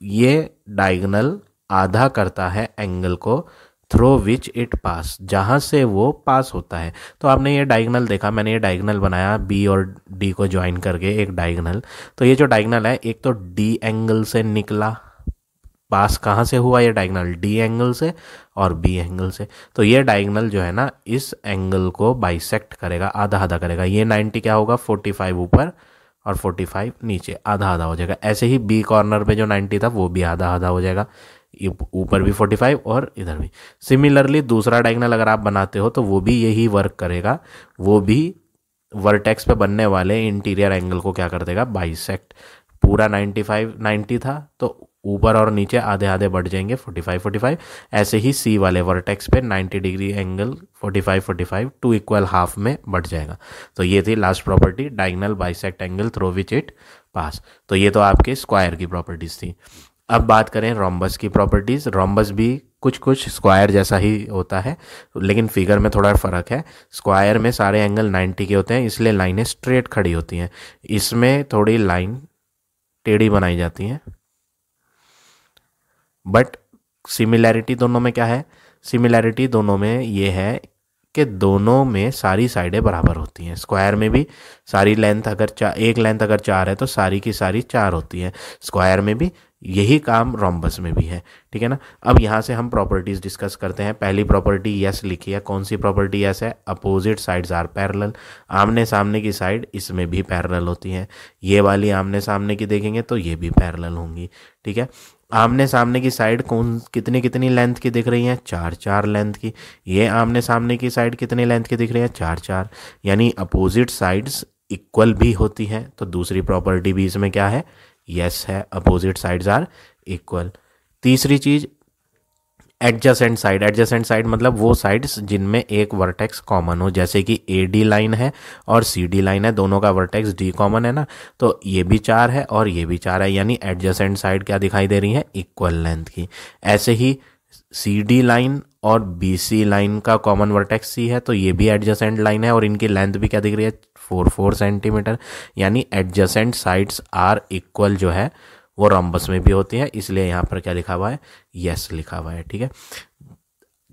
ये डायगोनल आधा करता है एंगल को थ्रू विच इट पास, जहाँ से वो पास होता है। तो आपने ये डायगोनल देखा, मैंने ये डायगोनल बनाया बी और डी को ज्वाइन करके एक डायगोनल। तो ये जो डायगोनल है, एक तो डी एंगल से निकला, पास कहाँ से हुआ ये डायगोनल, डी एंगल से और बी एंगल से। तो ये डायगोनल जो है ना, इस एंगल को बाइसेक्ट करेगा, आधा आधा करेगा। ये 90 क्या होगा, 45 ऊपर और 45 नीचे, आधा आधा हो जाएगा। ऐसे ही बी कॉर्नर पे जो 90 था वो भी आधा आधा हो जाएगा, ऊपर भी 45 और इधर भी। सिमिलरली दूसरा डायगोनल अगर आप बनाते हो तो वो भी यही वर्क करेगा, वो भी वर्टेक्स पे बनने वाले इंटीरियर एंगल को क्या कर देगा, बाइसेक्ट। पूरा 90 था तो ऊपर और नीचे आधे आधे बढ़ जाएंगे, 45 ऐसे ही सी वाले वर्टेक्स पे 90 degree angle 45 to equal half में बढ़ जाएगा। तो ये थी last property, diagonal bisect angle through which it pass. तो ये तो आपके स्क्वायर की प्रॉपर्टीज थी। अब बात करें रोम्बस की प्रॉपर्टीज। रोम्बस भी कुछ स्क्वायर जैसा ही होता है, लेकिन फिगर में थोड़ा फ़र्क है। स्क्वायर में सारे एंगल 90 के होते हैं, इसलिए लाइनें स्ट्रेट खड़ी होती हैं। इसमें थोड़ी लाइन टेढ़ी बनाई जाती हैं। बट सिमिलैरिटी दोनों में क्या है, सिमिलैरिटी दोनों में ये है कि दोनों में सारी साइडें बराबर होती हैं। स्क्वायर में भी सारी लेंथ अगर एक लेंथ अगर 4 है तो सारी की सारी 4 होती हैं। स्क्वायर में भी यही काम रोम्बस में भी है। ठीक है ना। अब यहाँ से हम प्रॉपर्टीज डिस्कस करते हैं। पहली प्रॉपर्टी यस लिखी है। कौन सी प्रॉपर्टी यस है, अपोजिट साइड्स आर पैरेलल। आमने सामने की साइड इसमें भी पैरेलल होती हैं। ये वाली आमने सामने की देखेंगे तो ये भी पैरेलल होंगी। ठीक है। आमने सामने की साइड कौन कितनी कितनी लेंथ की दिख रही हैं, 4 लेंथ की। ये आमने सामने की साइड कितनी लेंथ की दिख रही है, 4, यानी अपोजिट साइड्स इक्वल भी होती हैं। तो दूसरी प्रॉपर्टी भी इसमें क्या है, यस है, अपोजिट साइड्स आर इक्वल। तीसरी चीज एडजेसेंट साइड। एडजेसेंट साइड मतलब वो साइड्स जिनमें एक वर्टेक्स कॉमन हो, जैसे कि ए डी लाइन है और सी डी लाइन है, दोनों का वर्टेक्स डी कॉमन है ना, तो ये भी 4 है और ये भी 4 है, यानी एडजेसेंट साइड क्या दिखाई दे रही है, इक्वल लेंथ की। ऐसे ही सी डी लाइन और बी सी लाइन का कॉमन वर्टेक्स सी है, तो ये भी एडजेसेंट लाइन है और इनकी लेंथ भी क्या दिख रही है, 4 सेंटीमीटर, यानी एडजेसेंट साइड्स आर इक्वल जो है वो रोम्बस में भी होती है, इसलिए यहाँ पर क्या लिखा हुआ है, यस लिखा हुआ है। ठीक है।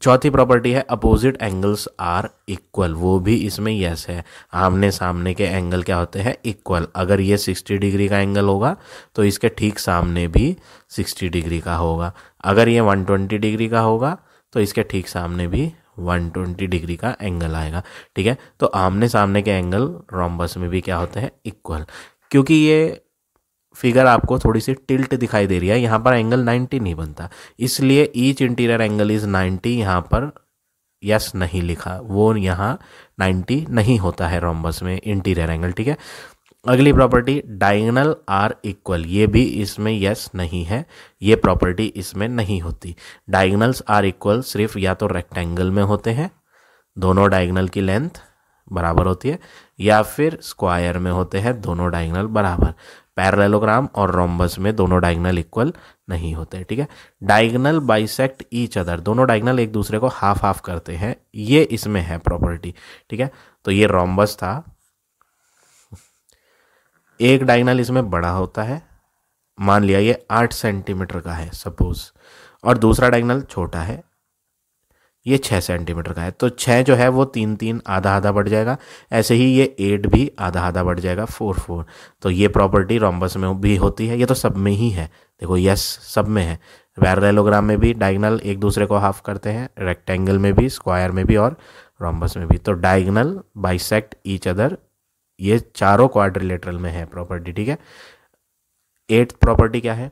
चौथी प्रॉपर्टी है अपोजिट एंगल्स आर इक्वल, वो भी इसमें यस है। आमने सामने के एंगल क्या होते हैं, इक्वल। अगर ये 60 डिग्री का एंगल होगा तो इसके ठीक सामने भी 60 डिग्री का होगा। अगर ये 120 डिग्री का होगा तो इसके ठीक सामने भी 120 डिग्री का एंगल आएगा। ठीक है, तो आमने सामने के एंगल रोम्बस में भी क्या होते हैं, इक्वल। क्योंकि ये फिगर आपको थोड़ी सी टिल्ट दिखाई दे रही है, यहाँ पर एंगल 90 नहीं बनता, इसलिए ईच इंटीरियर एंगल इज 90, यहाँ पर यस नहीं लिखा, वो यहाँ 90 नहीं होता है रोम्बस में इंटीरियर एंगल। ठीक है, अगली प्रॉपर्टी डायगोनल आर इक्वल, ये भी इसमें यस नहीं है, ये प्रॉपर्टी इसमें नहीं होती। डायगोनल्स आर इक्वल सिर्फ या तो रेक्टेंगल में होते हैं, दोनों डायगोनल की लेंथ बराबर होती है, या फिर स्क्वायर में होते हैं, दोनों डायगोनल बराबर। पैरेललोग्राम और रोम्बस में दोनों डायगोनल इक्वल नहीं होते। ठीक है, डायगोनल बाइसेक्ट ईच अदर, दोनों डायगोनल एक दूसरे को हाफ हाफ करते हैं, ये इसमें है प्रॉपर्टी। ठीक है, तो ये रोम्बस था, एक डायगोनल इसमें बड़ा होता है, मान लिया ये 8 सेंटीमीटर का है सपोज, और दूसरा डायगोनल छोटा है, ये 6 सेंटीमीटर का है, तो 6 जो है वो 3 3 आधा आधा बढ़ जाएगा, ऐसे ही ये 8 भी आधा आधा बढ़ जाएगा 4 4। तो ये प्रॉपर्टी रोम्बस में भी होती है, ये तो सब में ही है, देखो यस सब में है। पैरेललोग्राम में भी डायगोनल एक दूसरे को हाफ करते हैं, रेक्टेंगल में भी, स्क्वायर में भी और रोम्बस में भी। तो डायगोनल बाइसेक्ट ईच अदर, ये चारों क्वाड्रिलेटरल में है प्रॉपर्टी। ठीक है, 8th प्रॉपर्टी क्या है,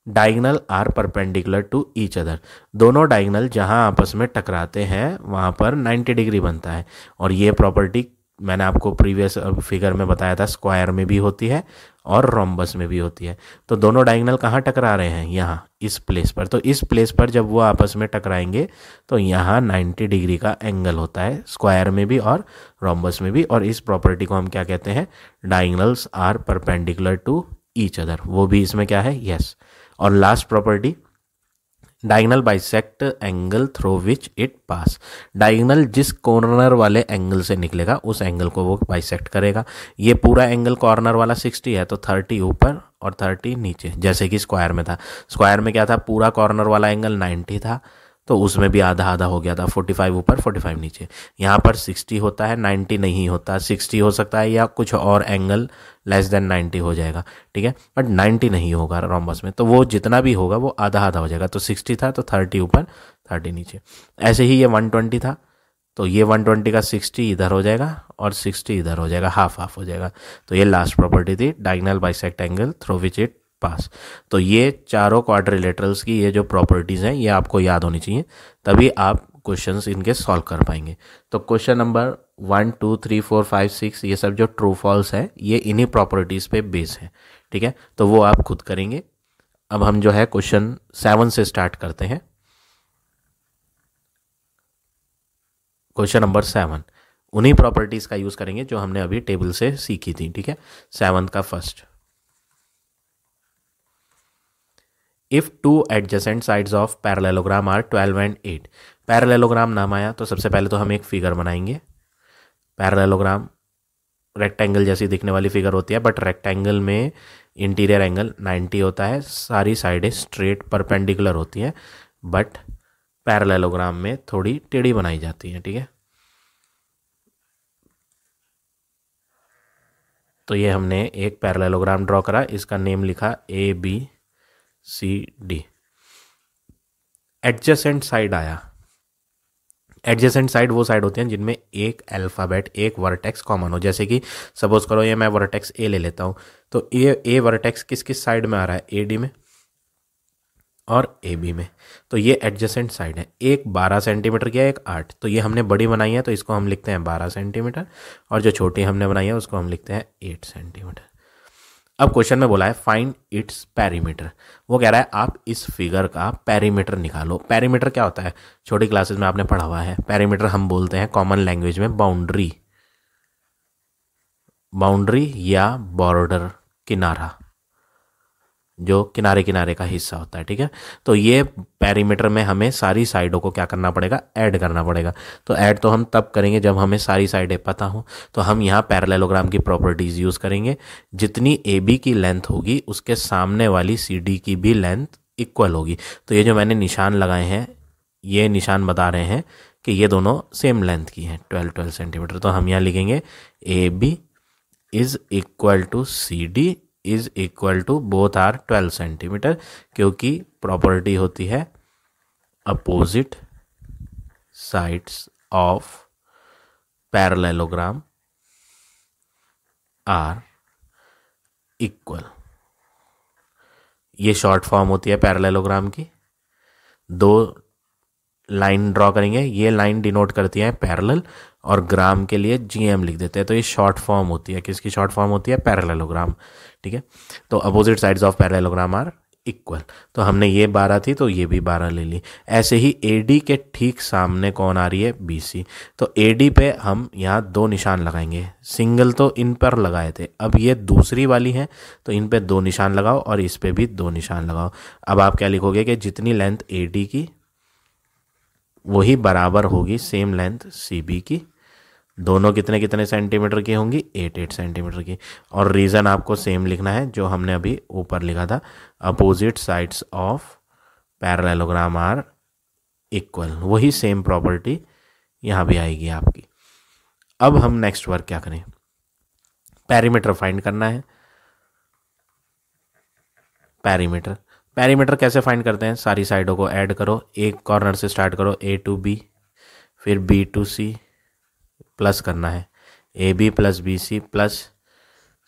diagonal are perpendicular to each other, दोनों डायगोनल जहां आपस में टकराते हैं वहां पर 90 डिग्री बनता है। और ये प्रॉपर्टी मैंने आपको प्रीवियस फिगर में बताया था, स्क्वायर में भी होती है और रोम्बस में भी होती है। तो दोनों डायगोनल कहाँ टकरा रहे हैं, यहाँ इस प्लेस पर, तो इस प्लेस पर जब वो आपस में टकराएंगे तो यहाँ 90 डिग्री का एंगल होता है, स्क्वायर में भी और रोम्बस में भी। और इस प्रॉपर्टी को हम क्या कहते हैं, diagonals are perpendicular to each other, वो भी इसमें क्या है, यस। और last property diagonal bisect angle through which it pass, diagonal जिस कॉर्नर वाले एंगल से निकलेगा उस एंगल को वो बाइसेक्ट करेगा। ये पूरा एंगल कॉर्नर वाला 60 है, तो 30 ऊपर और 30 नीचे, जैसे कि स्क्वायर में था। स्क्वायर में क्या था, पूरा कॉर्नर वाला एंगल 90 था, तो उसमें भी आधा आधा हो गया था, 45 ऊपर 45 नीचे। यहाँ पर 60 होता है, 90 नहीं होता, 60 हो सकता है या कुछ और एंगल लेस देन 90 हो जाएगा। ठीक है, बट 90 नहीं होगा रोम्बस में, तो वो जितना भी होगा वो आधा आधा हो जाएगा। तो 60 था तो 30 ऊपर 30 नीचे। ऐसे ही ये 120 था, तो ये 120 का 60 इधर हो जाएगा और 60 इधर हो जाएगा, हाफ हाफ हो जाएगा। तो ये लास्ट प्रॉपर्टी थी, diagonal bisect angle through which it pass. तो ये चारों क्वाड्रिलेटरल्स की ये जो प्रॉपर्टीज़ हैं ये आपको याद होनी चाहिए, तभी आप क्वेश्चंस इनके सॉल्व कर पाएंगे। तो क्वेश्चन नंबर 1 2 3 4 5 6 ये सब जो ट्रू फॉल्स है ये इन्हीं प्रॉपर्टीज़ पे बेस है। ठीक है, तो वो आप खुद करेंगे। अब हम जो है क्वेश्चन 7 से स्टार्ट करते हैं। क्वेश्चन नंबर 7 उन्हीं प्रॉपर्टीज़ का यूज़ करेंगे जो हमने अभी टेबल से सीखी थी। ठीक है, 7th का first, if two adjacent sides of parallelogram are 12 and 8, parallelogram नाम आया तो सबसे पहले तो हम एक फिगर बनाएंगे। पैरेललोग्राम रेक्टेंगल जैसी दिखने वाली फिगर होती है, बट रेक्टेंगल में इंटीरियर एंगल 90 होता है, सारी साइडें स्ट्रेट परपेंडिकुलर होती हैं, बट पैरेललोग्राम में थोड़ी टेढ़ी बनाई जाती है। ठीक है, तो ये हमने एक पैरेललोग्राम ड्रॉ करा, इसका नेम लिखा ABCD। एडजेसेंट साइड आया, एडजेसेंट साइड वो साइड होती हैं जिनमें एक अल्फ़ाबेट, एक वर्टेक्स कॉमन हो। जैसे कि सपोज करो ये मैं वर्टेक्स ए ले लेता हूँ, तो ए वर्टेक्स किस किस साइड में आ रहा है, AD में और AB में, तो ये एडजेसेंट साइड है। एक 12 सेंटीमीटर की है, एक 8, तो ये हमने बड़ी बनाई है तो इसको हम लिखते हैं 12 सेंटीमीटर, और जो छोटी हमने बनाई है उसको हम लिखते हैं 8 सेंटीमीटर। अब क्वेश्चन में बोला है फाइंड इट्स पेरीमीटर, वो कह रहा है आप इस फिगर का पेरीमीटर निकालो। पेरीमीटर क्या होता है, छोटी क्लासेस में आपने पढ़ा हुआ है। पेरीमीटर हम बोलते हैं कॉमन लैंग्वेज में बाउंड्री, बाउंड्री या बॉर्डर, किनारा, जो किनारे किनारे का हिस्सा होता है। ठीक है, तो ये पेरीमीटर में हमें सारी साइडों को क्या करना पड़ेगा, ऐड करना पड़ेगा। तो ऐड तो हम तब करेंगे जब हमें सारी साइडें पता हो। तो हम यहाँ पैरेललोग्राम की प्रॉपर्टीज़ यूज़ करेंगे, जितनी AB की लेंथ होगी उसके सामने वाली CD की भी लेंथ इक्वल होगी। तो ये जो मैंने निशान लगाए हैं ये निशान बता रहे हैं कि ये दोनों सेम लेंथ की हैं, 12 सेंटीमीटर। तो हम यहाँ लिखेंगे A B is equal to C D is equal to both are 12 centimetre, क्योंकि प्रॉपर्टी होती है opposite sides of parallelogram are equal. ये शॉर्ट फॉर्म होती है पैरेललोग्राम की। दो लाइन ड्रॉ करेंगे, ये लाइन डिनोट करती है पैरेलल, और ग्राम के लिए जीएम लिख देते हैं। तो ये शॉर्ट फॉर्म होती है, किसकी शॉर्ट फॉर्म होती है? पैरेललोग्राम। ठीक है, तो opposite sides of parallelogram are equal. तो हमने ये 12 थी तो ये भी 12 ले ली। ऐसे ही एडी के ठीक सामने कौन आ रही है? बीसी। तो एडी पे हम यहाँ 2 निशान लगाएंगे। सिंगल तो इन पर लगाए थे, अब ये दूसरी वाली है तो इन पे 2 निशान लगाओ और इस पे भी 2 निशान लगाओ। अब आप क्या लिखोगे कि जितनी लेंथ एडी की वही बराबर होगी सेम लेंथ सी बी की। दोनों कितने कितने सेंटीमीटर की होंगी? 8 सेंटीमीटर की। और रीज़न आपको सेम लिखना है जो हमने अभी ऊपर लिखा था, opposite sides of parallelogram are equal. वही सेम प्रॉपर्टी यहाँ भी आएगी आपकी। अब हम नेक्स्ट वर्क क्या करें? पेरीमीटर फाइंड करना है। पेरीमीटर कैसे फाइंड करते हैं? सारी साइडों को ऐड करो, एक कॉर्नर से स्टार्ट करो, ए टू बी, फिर बी टू सी, प्लस करना है A B plus B C plus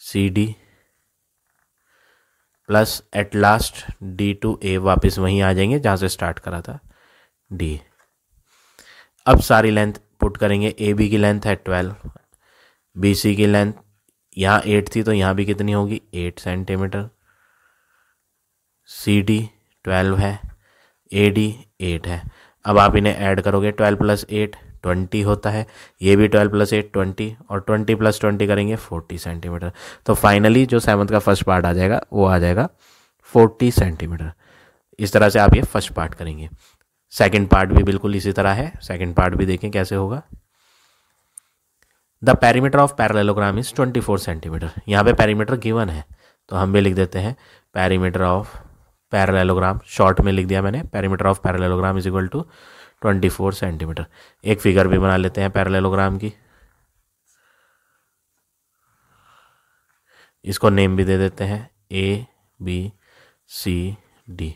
C D plus at last D to A, वापस वहीं आ जाएंगे जहाँ से स्टार्ट करा था, डी। अब सारी लेंथ पुट करेंगे। ए बी की लेंथ है 12, बी सी की लेंथ यहाँ 8 थी तो यहाँ भी कितनी होगी? 8 सेंटीमीटर। सी डी 12 है, ए डी 8 है। अब आप इन्हें ऐड करोगे, 12 प्लस 8 20 होता है, ये भी 12 प्लस 8 20, और 20 प्लस 20 करेंगे 40 सेंटीमीटर। तो फाइनली जो 7th का फर्स्ट पार्ट आ जाएगा वो आ जाएगा 40 सेंटीमीटर। इस तरह से आप ये फर्स्ट पार्ट करेंगे। सेकंड पार्ट भी बिल्कुल इसी तरह है। सेकंड पार्ट भी देखें कैसे होगा। The perimeter of parallelogram is 24 centimetre. यहाँ पे पेरीमीटर गिवन है तो हम भी लिख देते हैं पेरीमीटर ऑफ पैरेललोग्राम, शॉर्ट में लिख दिया मैंने, perimeter of parallelogram is equal to 24 centimetre. एक फिगर भी बना लेते हैं पैरेललोग्राम की, इसको नेम भी दे देते हैं A B C D.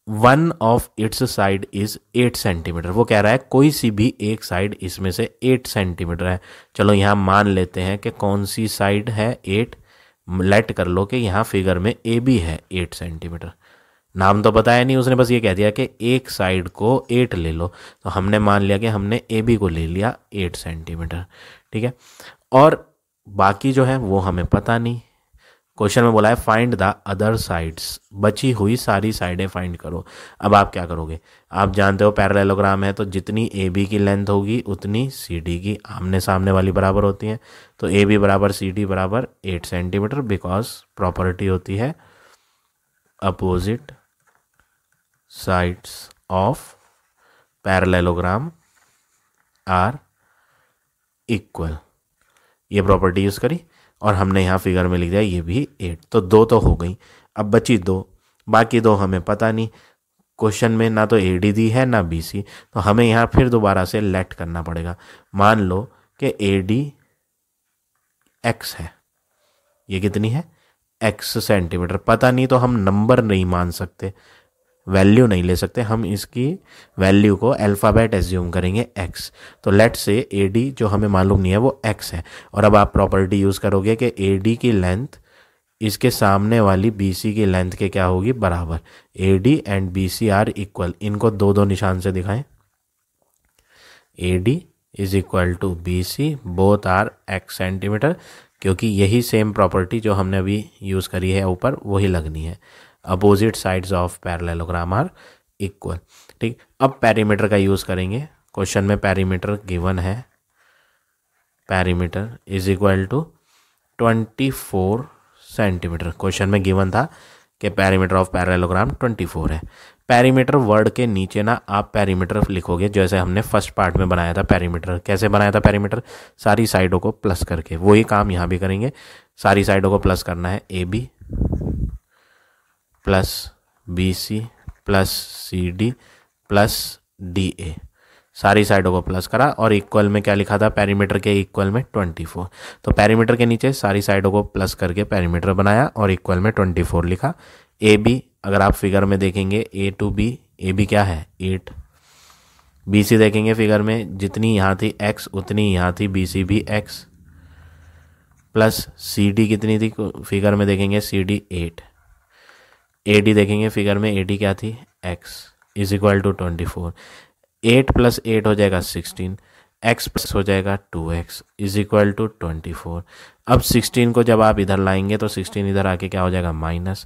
One of its side is 8 centimetre. वो कह रहा है कोई सी भी एक साइड इसमें से 8 सेंटीमीटर है। चलो यहाँ मान लेते हैं कि कौन सी साइड है 8। लेट कर लो कि यहाँ फिगर में ए बी है 8 सेंटीमीटर। नाम तो बताया नहीं उसने, बस ये कह दिया कि एक साइड को 8 ले लो। तो हमने मान लिया कि हमने ए बी को ले लिया 8 सेंटीमीटर। ठीक है, और बाकी जो है वो हमें पता नहीं। क्वेश्चन में बोला है फाइंड द अदर साइड्स, बची हुई सारी साइडें फाइंड करो। अब आप क्या करोगे? आप जानते हो पैरेललोग्राम है तो जितनी ए बी की लेंथ होगी उतनी सी डी की आमने सामने वाली बराबर होती है। तो ए बी बराबर सी डी बराबर 8 सेंटीमीटर, बिकॉज प्रॉपर्टी होती है opposite sides of parallelogram are equal. ये प्रॉपर्टी यूज़ करी और हमने यहाँ फिगर में लिख दिया ये भी 8। तो 2 तो हो गई, अब बची 2, बाकी 2 हमें पता नहीं। क्वेश्चन में ना तो ए डी दी है ना बी सी, तो हमें यहाँ फिर दोबारा से लेट करना पड़ेगा। मान लो कि ए डी एक्स है, ये कितनी है? X centimetre. पता नहीं तो हम नंबर नहीं मान सकते, वैल्यू नहीं ले सकते, हम इसकी वैल्यू को अल्फ़ाबेट एज्यूम करेंगे x। तो लेट से ए डी जो हमें मालूम नहीं है वो x है। और अब आप प्रॉपर्टी यूज़ करोगे कि ए डी की लेंथ इसके सामने वाली बी सी की लेंथ के क्या होगी? बराबर। A D and B C are equal. इनको 2-2 निशान से दिखाएं। A D is equal to B C, both are x centimetre, क्योंकि यही सेम प्रॉपर्टी जो हमने अभी यूज़ करी है ऊपर वही लगनी है। Opposite sides of parallelogram are equal. ठीक, अब पेरीमीटर का यूज़ करेंगे। क्वेश्चन में पेरीमीटर गिवन है, perimeter is equal to 24 centimetre. Question में गिवन था कि पेरीमीटर ऑफ पैरेललोग्राम 24 है। पेरीमीटर वर्ड के नीचे ना आप पेरीमीटर लिखोगे जैसे हमने फर्स्ट पार्ट में बनाया था पेरीमीटर। कैसे बनाया था पेरीमीटर? सारी साइडों को प्लस करके। वही काम यहाँ भी करेंगे, सारी साइडों को प्लस करना है। A B plus B C plus C D plus D A, सारी साइडों को प्लस करा और इक्वल में क्या लिखा था, पेरीमीटर के इक्वल में 24। तो पेरीमीटर के नीचे सारी साइडों को प्लस करके पेरीमीटर बनाया और इक्वल में 24 लिखा। ए बी अगर आप फिगर में देखेंगे ए टू बी, ए बी क्या है 8। बी सी देखेंगे फिगर में, जितनी यहाँ थी x उतनी यहाँ थी बी सी भी x, प्लस सी डी कितनी थी फिगर में देखेंगे सी डी 8। ए डी देखेंगे फिगर में, ए डी क्या थी x is equal to 24। 8 plus 8 हो जाएगा 16, x प्लस हो जाएगा 2x इज इक्वल टू 24। अब 16 को जब आप इधर लाएंगे तो 16 इधर आके क्या हो जाएगा माइनस,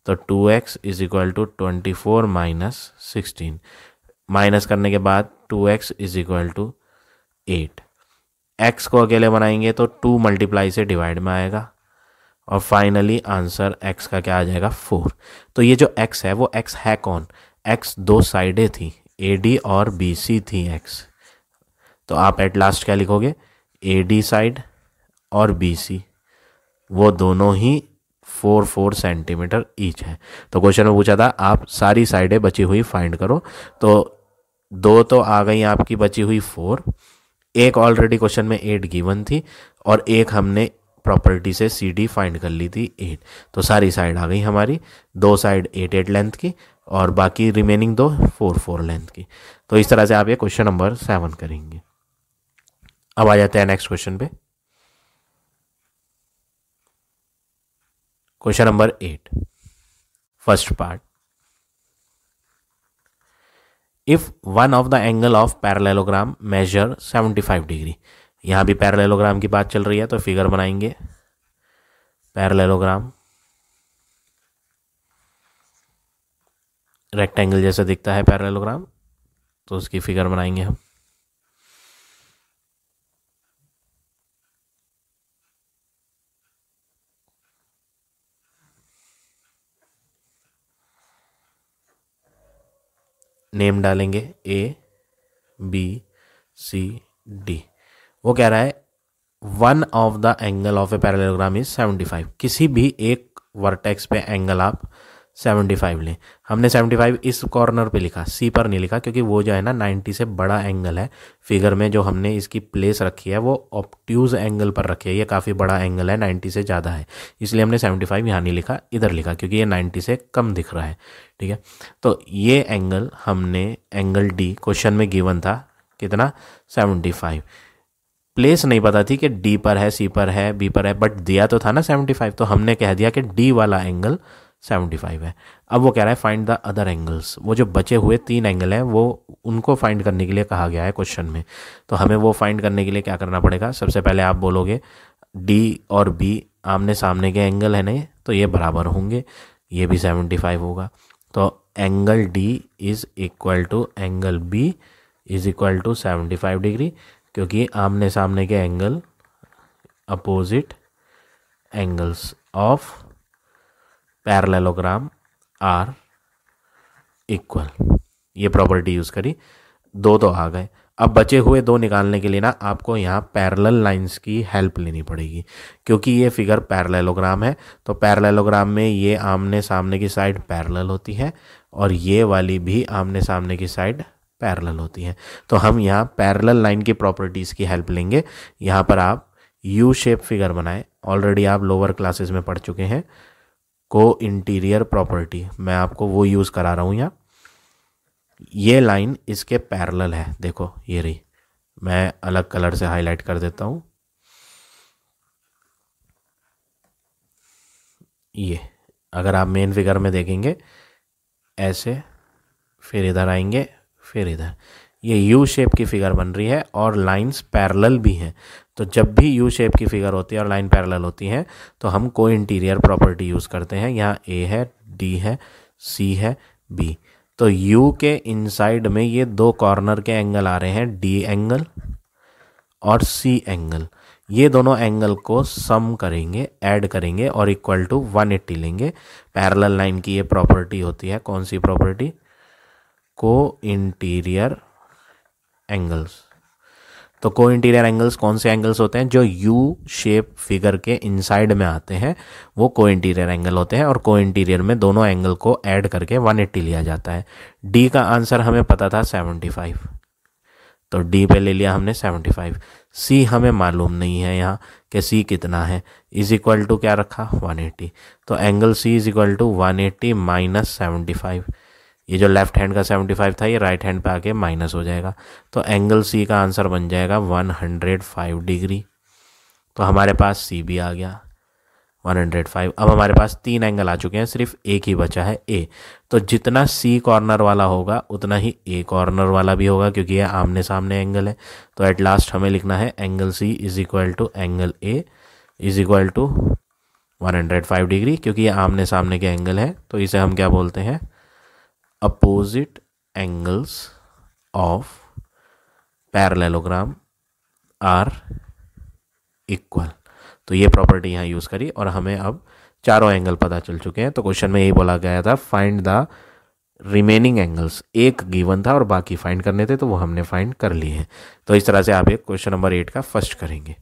तो 2x is equal to 24 minus 16, minus करने के बाद 2x is equal to 8। x को अकेले बनाएंगे तो 2 मल्टीप्लाई से डिवाइड में आएगा और फाइनली आंसर x का क्या आ जाएगा 4। तो ये जो x है वो x है कौन, x दो साइडें थी, AD और BC थी x। तो आप एट लास्ट क्या लिखोगे, AD साइड और BC वो दोनों ही 4 सेंटीमीटर ईच है। तो क्वेश्चन में पूछा था आप सारी साइडें बची हुई फाइंड करो, तो 2 तो आ गई आपकी बची हुई 4, एक ऑलरेडी क्वेश्चन में 8 गिवन थी और एक हमने प्रॉपर्टी से सी डी फाइंड कर ली थी 8। तो सारी साइड आ गई हमारी, 2 साइड 8 लेंथ की और बाकी रिमेनिंग 2 4 लेंथ की। तो इस तरह से आप ये क्वेश्चन नंबर 7 करेंगे। अब आ जाते हैं नेक्स्ट क्वेश्चन पे, question number 8 first part. If one of the angle of parallelogram measure 75 degree, यहाँ भी पैरेललोग्राम की बात चल रही है तो फिगर बनाएंगे, पैरेललोग्राम रेक्टेंगल जैसा दिखता है पैरेललोग्राम, तो उसकी फिगर बनाएंगे हम। नेम डालेंगे A B C D। वो कह रहा है one of the angle of a parallelogram is 75, किसी भी एक वर्टेक्स पे एंगल आप 75 लें। हमने 75 इस कॉर्नर पे लिखा, सी पर नहीं लिखा क्योंकि वो जो है ना 90 से बड़ा एंगल है। फिगर में जो हमने इसकी प्लेस रखी है वो ऑब्ट्यूज एंगल पर रखी है, ये काफ़ी बड़ा एंगल है, 90 से ज़्यादा है, इसलिए हमने 75 यहाँ नहीं लिखा, इधर लिखा क्योंकि ये 90 से कम दिख रहा है। ठीक है, तो ये एंगल हमने एंगल डी क्वेश्चन में गिवन था कितना 75। प्लेस नहीं पता थी कि डी पर है, सी पर है, बी पर है, बट दिया तो था ना 75, तो हमने कह दिया कि डी वाला एंगल 75 है। अब वो कह रहा है फाइंड द अदर एंगल्स, वो जो बचे हुए 3 एंगल हैं वो उनको फाइंड करने के लिए कहा गया है क्वेश्चन में। तो हमें वो फाइंड करने के लिए क्या करना पड़ेगा, सबसे पहले आप बोलोगे डी और बी आमने सामने के एंगल है नहीं, तो ये बराबर होंगे, ये भी 75 होगा। तो angle D is equal to angle B is equal to 75 degree, क्योंकि आमने सामने के angle opposite angles of parallelogram are equal, ये प्रॉपर्टी यूज़ करी, 2 तो आ गए। अब बचे हुए 2 निकालने के लिए ना आपको यहाँ पैरेलल लाइंस की हेल्प लेनी पड़ेगी, क्योंकि ये फिगर पैरेललोग्राम है, तो पैरेललोग्राम में ये आमने सामने की साइड पैरेलल होती है और ये वाली भी आमने सामने की साइड पैरेलल होती है। तो हम यहाँ पैरेलल लाइन की प्रॉपर्टीज़ की हेल्प लेंगे। यहाँ पर आप यू शेप फिगर बनाएं, ऑलरेडी आप लोअर क्लासेस में पढ़ चुके हैं, को इंटीरियर प्रॉपर्टी, मैं आपको वो यूज़ करा रहा हूँ यहाँ। ये लाइन इसके पैरेलल है, देखो ये रही, मैं अलग कलर से हाईलाइट कर देता हूँ। ये अगर आप मेन फिगर में देखेंगे ऐसे, फिर इधर आएंगे, फिर इधर, ये यू शेप की फिगर बन रही है और लाइंस पैरेलल भी हैं। तो जब भी यू शेप की फिगर होती है और लाइन पैरेलल होती है तो हम को इंटीरियर प्रॉपर्टी यूज़ करते हैं। यहाँ ए है, डी है, सी है, बी। तो यू के इनसाइड में ये 2 कॉर्नर के एंगल आ रहे हैं, डी एंगल और सी एंगल। ये दोनों एंगल को सम करेंगे, ऐड करेंगे और इक्वल टू 180 लेंगे। पैरेलल लाइन की ये प्रॉपर्टी होती है, कौन सी प्रॉपर्टी, को इंटीरियर एंगल्स। तो को इंटीरियर एंगल्स कौन से एंगल्स होते हैं? जो यू शेप फिगर के इनसाइड में आते हैं वो को इंटीरियर एंगल होते हैं, और को इंटीरियर में दोनों एंगल को ऐड करके 180 लिया जाता है। डी का आंसर हमें पता था 75, तो डी पे ले लिया हमने 75। सी हमें मालूम नहीं है यहाँ कि सी कितना है, इज इक्वल टू क्या रखा 180, तो angle C is equal to 180 minus 75। ये जो लेफ्ट हैंड का 75 था ये राइट हैंड पे आके माइनस हो जाएगा, तो एंगल सी का आंसर बन जाएगा 105 डिग्री। तो हमारे पास सी भी आ गया 105। अब हमारे पास 3 एंगल आ चुके हैं, सिर्फ एक ही बचा है ए। तो जितना सी कॉर्नर वाला होगा उतना ही ए कॉर्नर वाला भी होगा, क्योंकि ये आमने सामने एंगल है। तो एट लास्ट हमें लिखना है angle C is equal to angle A is equal to 105 degree, क्योंकि ये आमने सामने के एंगल है। तो इसे हम क्या बोलते हैं? Opposite angles of parallelogram are equal. तो ये प्रॉपर्टी यहाँ यूज़ करी और हमें अब चारों एंगल पता चल चुके हैं। तो क्वेश्चन में यही बोला गया था फाइंड द रिमेनिंग एंगल्स, एक गिवन था और बाकी फाइंड करने थे, तो वो हमने फाइंड कर लिए हैं। तो इस तरह से आप एक क्वेश्चन नंबर 8 का फर्स्ट करेंगे।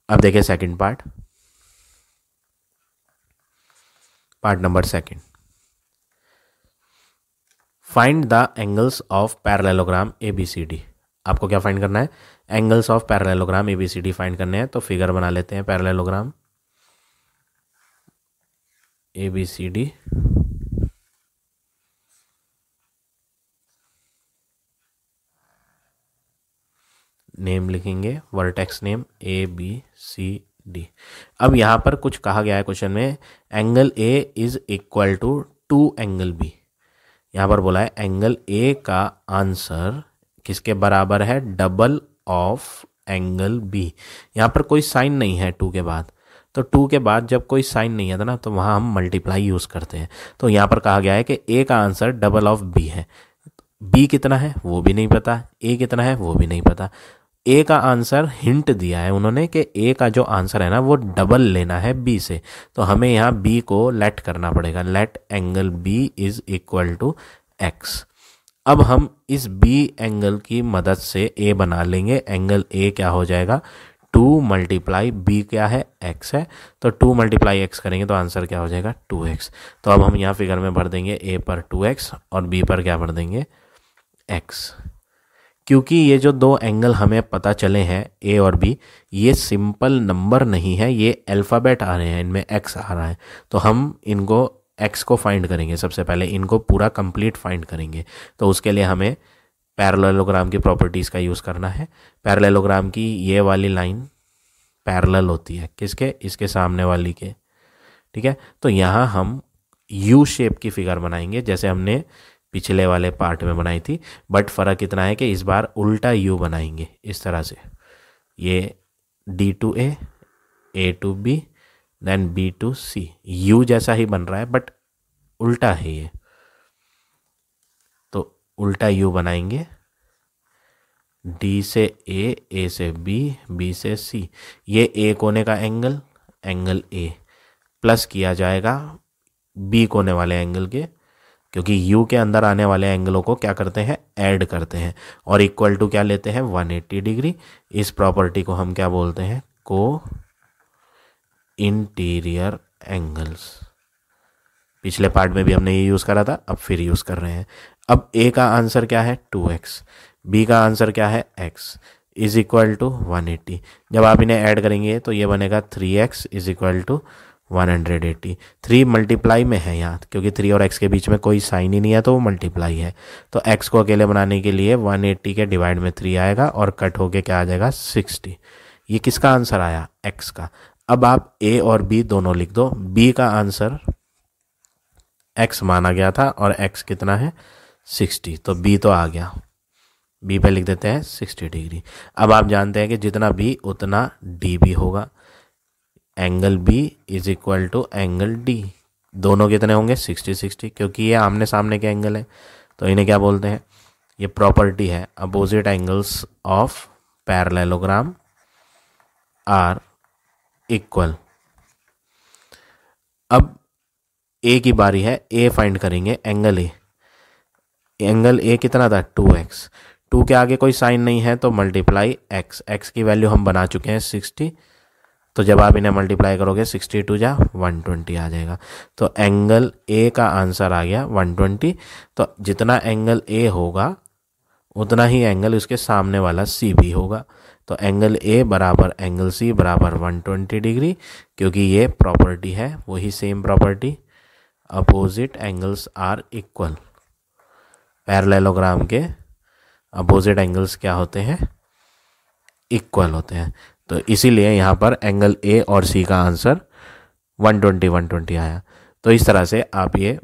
अब देखिए second part number second. Find the angles of parallelogram ABCD। आपको क्या फाइंड करना है? Angles of parallelogram ABCD find करने हैं। तो फिगर बना लेते हैं पैरेललोग्राम ABCD। नेम लिखेंगे, वर्टेक्स नेम ABCD। अब यहाँ पर कुछ कहा गया है क्वेश्चन में, angle A is equal to 2 angle B। यहाँ पर बोला है एंगल A का आंसर किसके बराबर है? Double of angle B। यहाँ पर कोई साइन नहीं है 2 के बाद, तो 2 के बाद जब कोई साइन नहीं आता ना तो वहाँ हम मल्टीप्लाई यूज़ करते हैं। तो यहाँ पर कहा गया है कि A का आंसर डबल ऑफ B है। B कितना है वो भी नहीं पता, A कितना है वो भी नहीं पता। A का आंसर हिंट दिया है उन्होंने कि A का जो आंसर है ना वो डबल लेना है B से, तो हमें यहाँ B को लेट करना पड़ेगा। Let angle B is equal to X। अब हम इस B एंगल की मदद से A बना लेंगे। एंगल A क्या हो जाएगा? 2 मल्टीप्लाई B क्या है? X है, तो 2 मल्टीप्लाई X करेंगे तो आंसर क्या हो जाएगा? 2X। तो अब हम यहाँ फिगर में भर देंगे A पर 2X और B पर क्या भर देंगे? X। क्योंकि ये जो 2 एंगल हमें पता चले हैं A और B, ये सिंपल नंबर नहीं है, ये अल्फ़ाबेट आ रहे हैं, इनमें X आ रहा है। तो हम इनको X को फाइंड करेंगे, सबसे पहले इनको पूरा कंप्लीट फाइंड करेंगे। तो उसके लिए हमें पैरेललोग्राम की प्रॉपर्टीज़ का यूज़ करना है। पैरेललोग्राम की ये वाली लाइन पैरेलल होती है किसके? इसके सामने वाली के, ठीक है। तो यहाँ हम यू शेप की फिगर बनाएंगे जैसे हमने पिछले वाले पार्ट में बनाई थी, बट फ़र्क इतना है कि इस बार उल्टा यू बनाएंगे इस तरह से। ये D to A, A to B, then B to C। यू जैसा ही बन रहा है बट उल्टा है ये, तो उल्टा यू बनाएंगे। D से A, A से B, B से C। ये A कोने का एंगल, एंगल A प्लस किया जाएगा B कोने वाले एंगल के, क्योंकि U के अंदर आने वाले एंगलों को क्या करते हैं? ऐड करते हैं, और इक्वल टू क्या लेते हैं? 180 डिग्री। इस प्रॉपर्टी को हम क्या बोलते हैं? को इंटीरियर एंगल्स। पिछले पार्ट में भी हमने ये यूज़ करा था, अब फिर यूज़ कर रहे हैं। अब A का आंसर क्या है? 2X। B का आंसर क्या है? X is equal to 180। जब आप इन्हें ऐड करेंगे तो ये बनेगा 3X is equal to 180। 3 multiply में है यहाँ, क्योंकि 3 और X के बीच में कोई साइन ही नहीं है तो वो मल्टीप्लाई है। तो X को अकेले बनाने के लिए 180 के डिवाइड में 3 आएगा और कट होके क्या आ जाएगा? 60। ये किसका आंसर आया? X का। अब आप A और B दोनों लिख दो। B का आंसर X माना गया था और X कितना है? 60, तो B तो आ गया। B पे लिख देते हैं 60 डिग्री। अब आप जानते हैं कि जितना B उतना D भी होगा। Angle B is equal to angle D। दोनों कितने होंगे? 60-60, क्योंकि ये आमने सामने के एंगल है। तो इन्हें क्या बोलते हैं? ये प्रॉपर्टी है opposite angles of parallelogram are equal. अब A की बारी है, A फाइंड करेंगे। एंगल A कितना था? 2X। 2 के आगे कोई साइन नहीं है तो मल्टीप्लाई x, x की वैल्यू हम बना चुके हैं 60, तो जब आप इन्हें मल्टीप्लाई करोगे 62 जा 120 आ जाएगा। तो एंगल ए का आंसर आ गया 120। तो जितना एंगल ए होगा उतना ही एंगल उसके सामने वाला सी भी होगा। तो एंगल ए बराबर एंगल सी बराबर 120 डिग्री, क्योंकि ये प्रॉपर्टी है, वही same property, opposite angles are equal. Parallelogram के अपोजिट एंगल्स क्या होते हैं? इक्वल होते हैं। तो इसीलिए यहाँ पर एंगल ए और सी का आंसर 120 आया। तो इस तरह से आप ये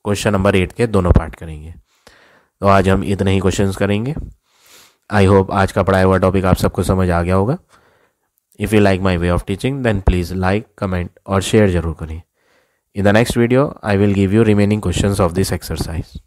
क्वेश्चन नंबर 8 के दोनों पार्ट करेंगे। तो आज हम इतने ही क्वेश्चंस करेंगे। आई होप आज का पढ़ाया हुआ टॉपिक आप सबको समझ आ गया होगा। If you like my way of teaching then please like, comment और शेयर जरूर करें। In the next video I will give you remaining questions of this exercise.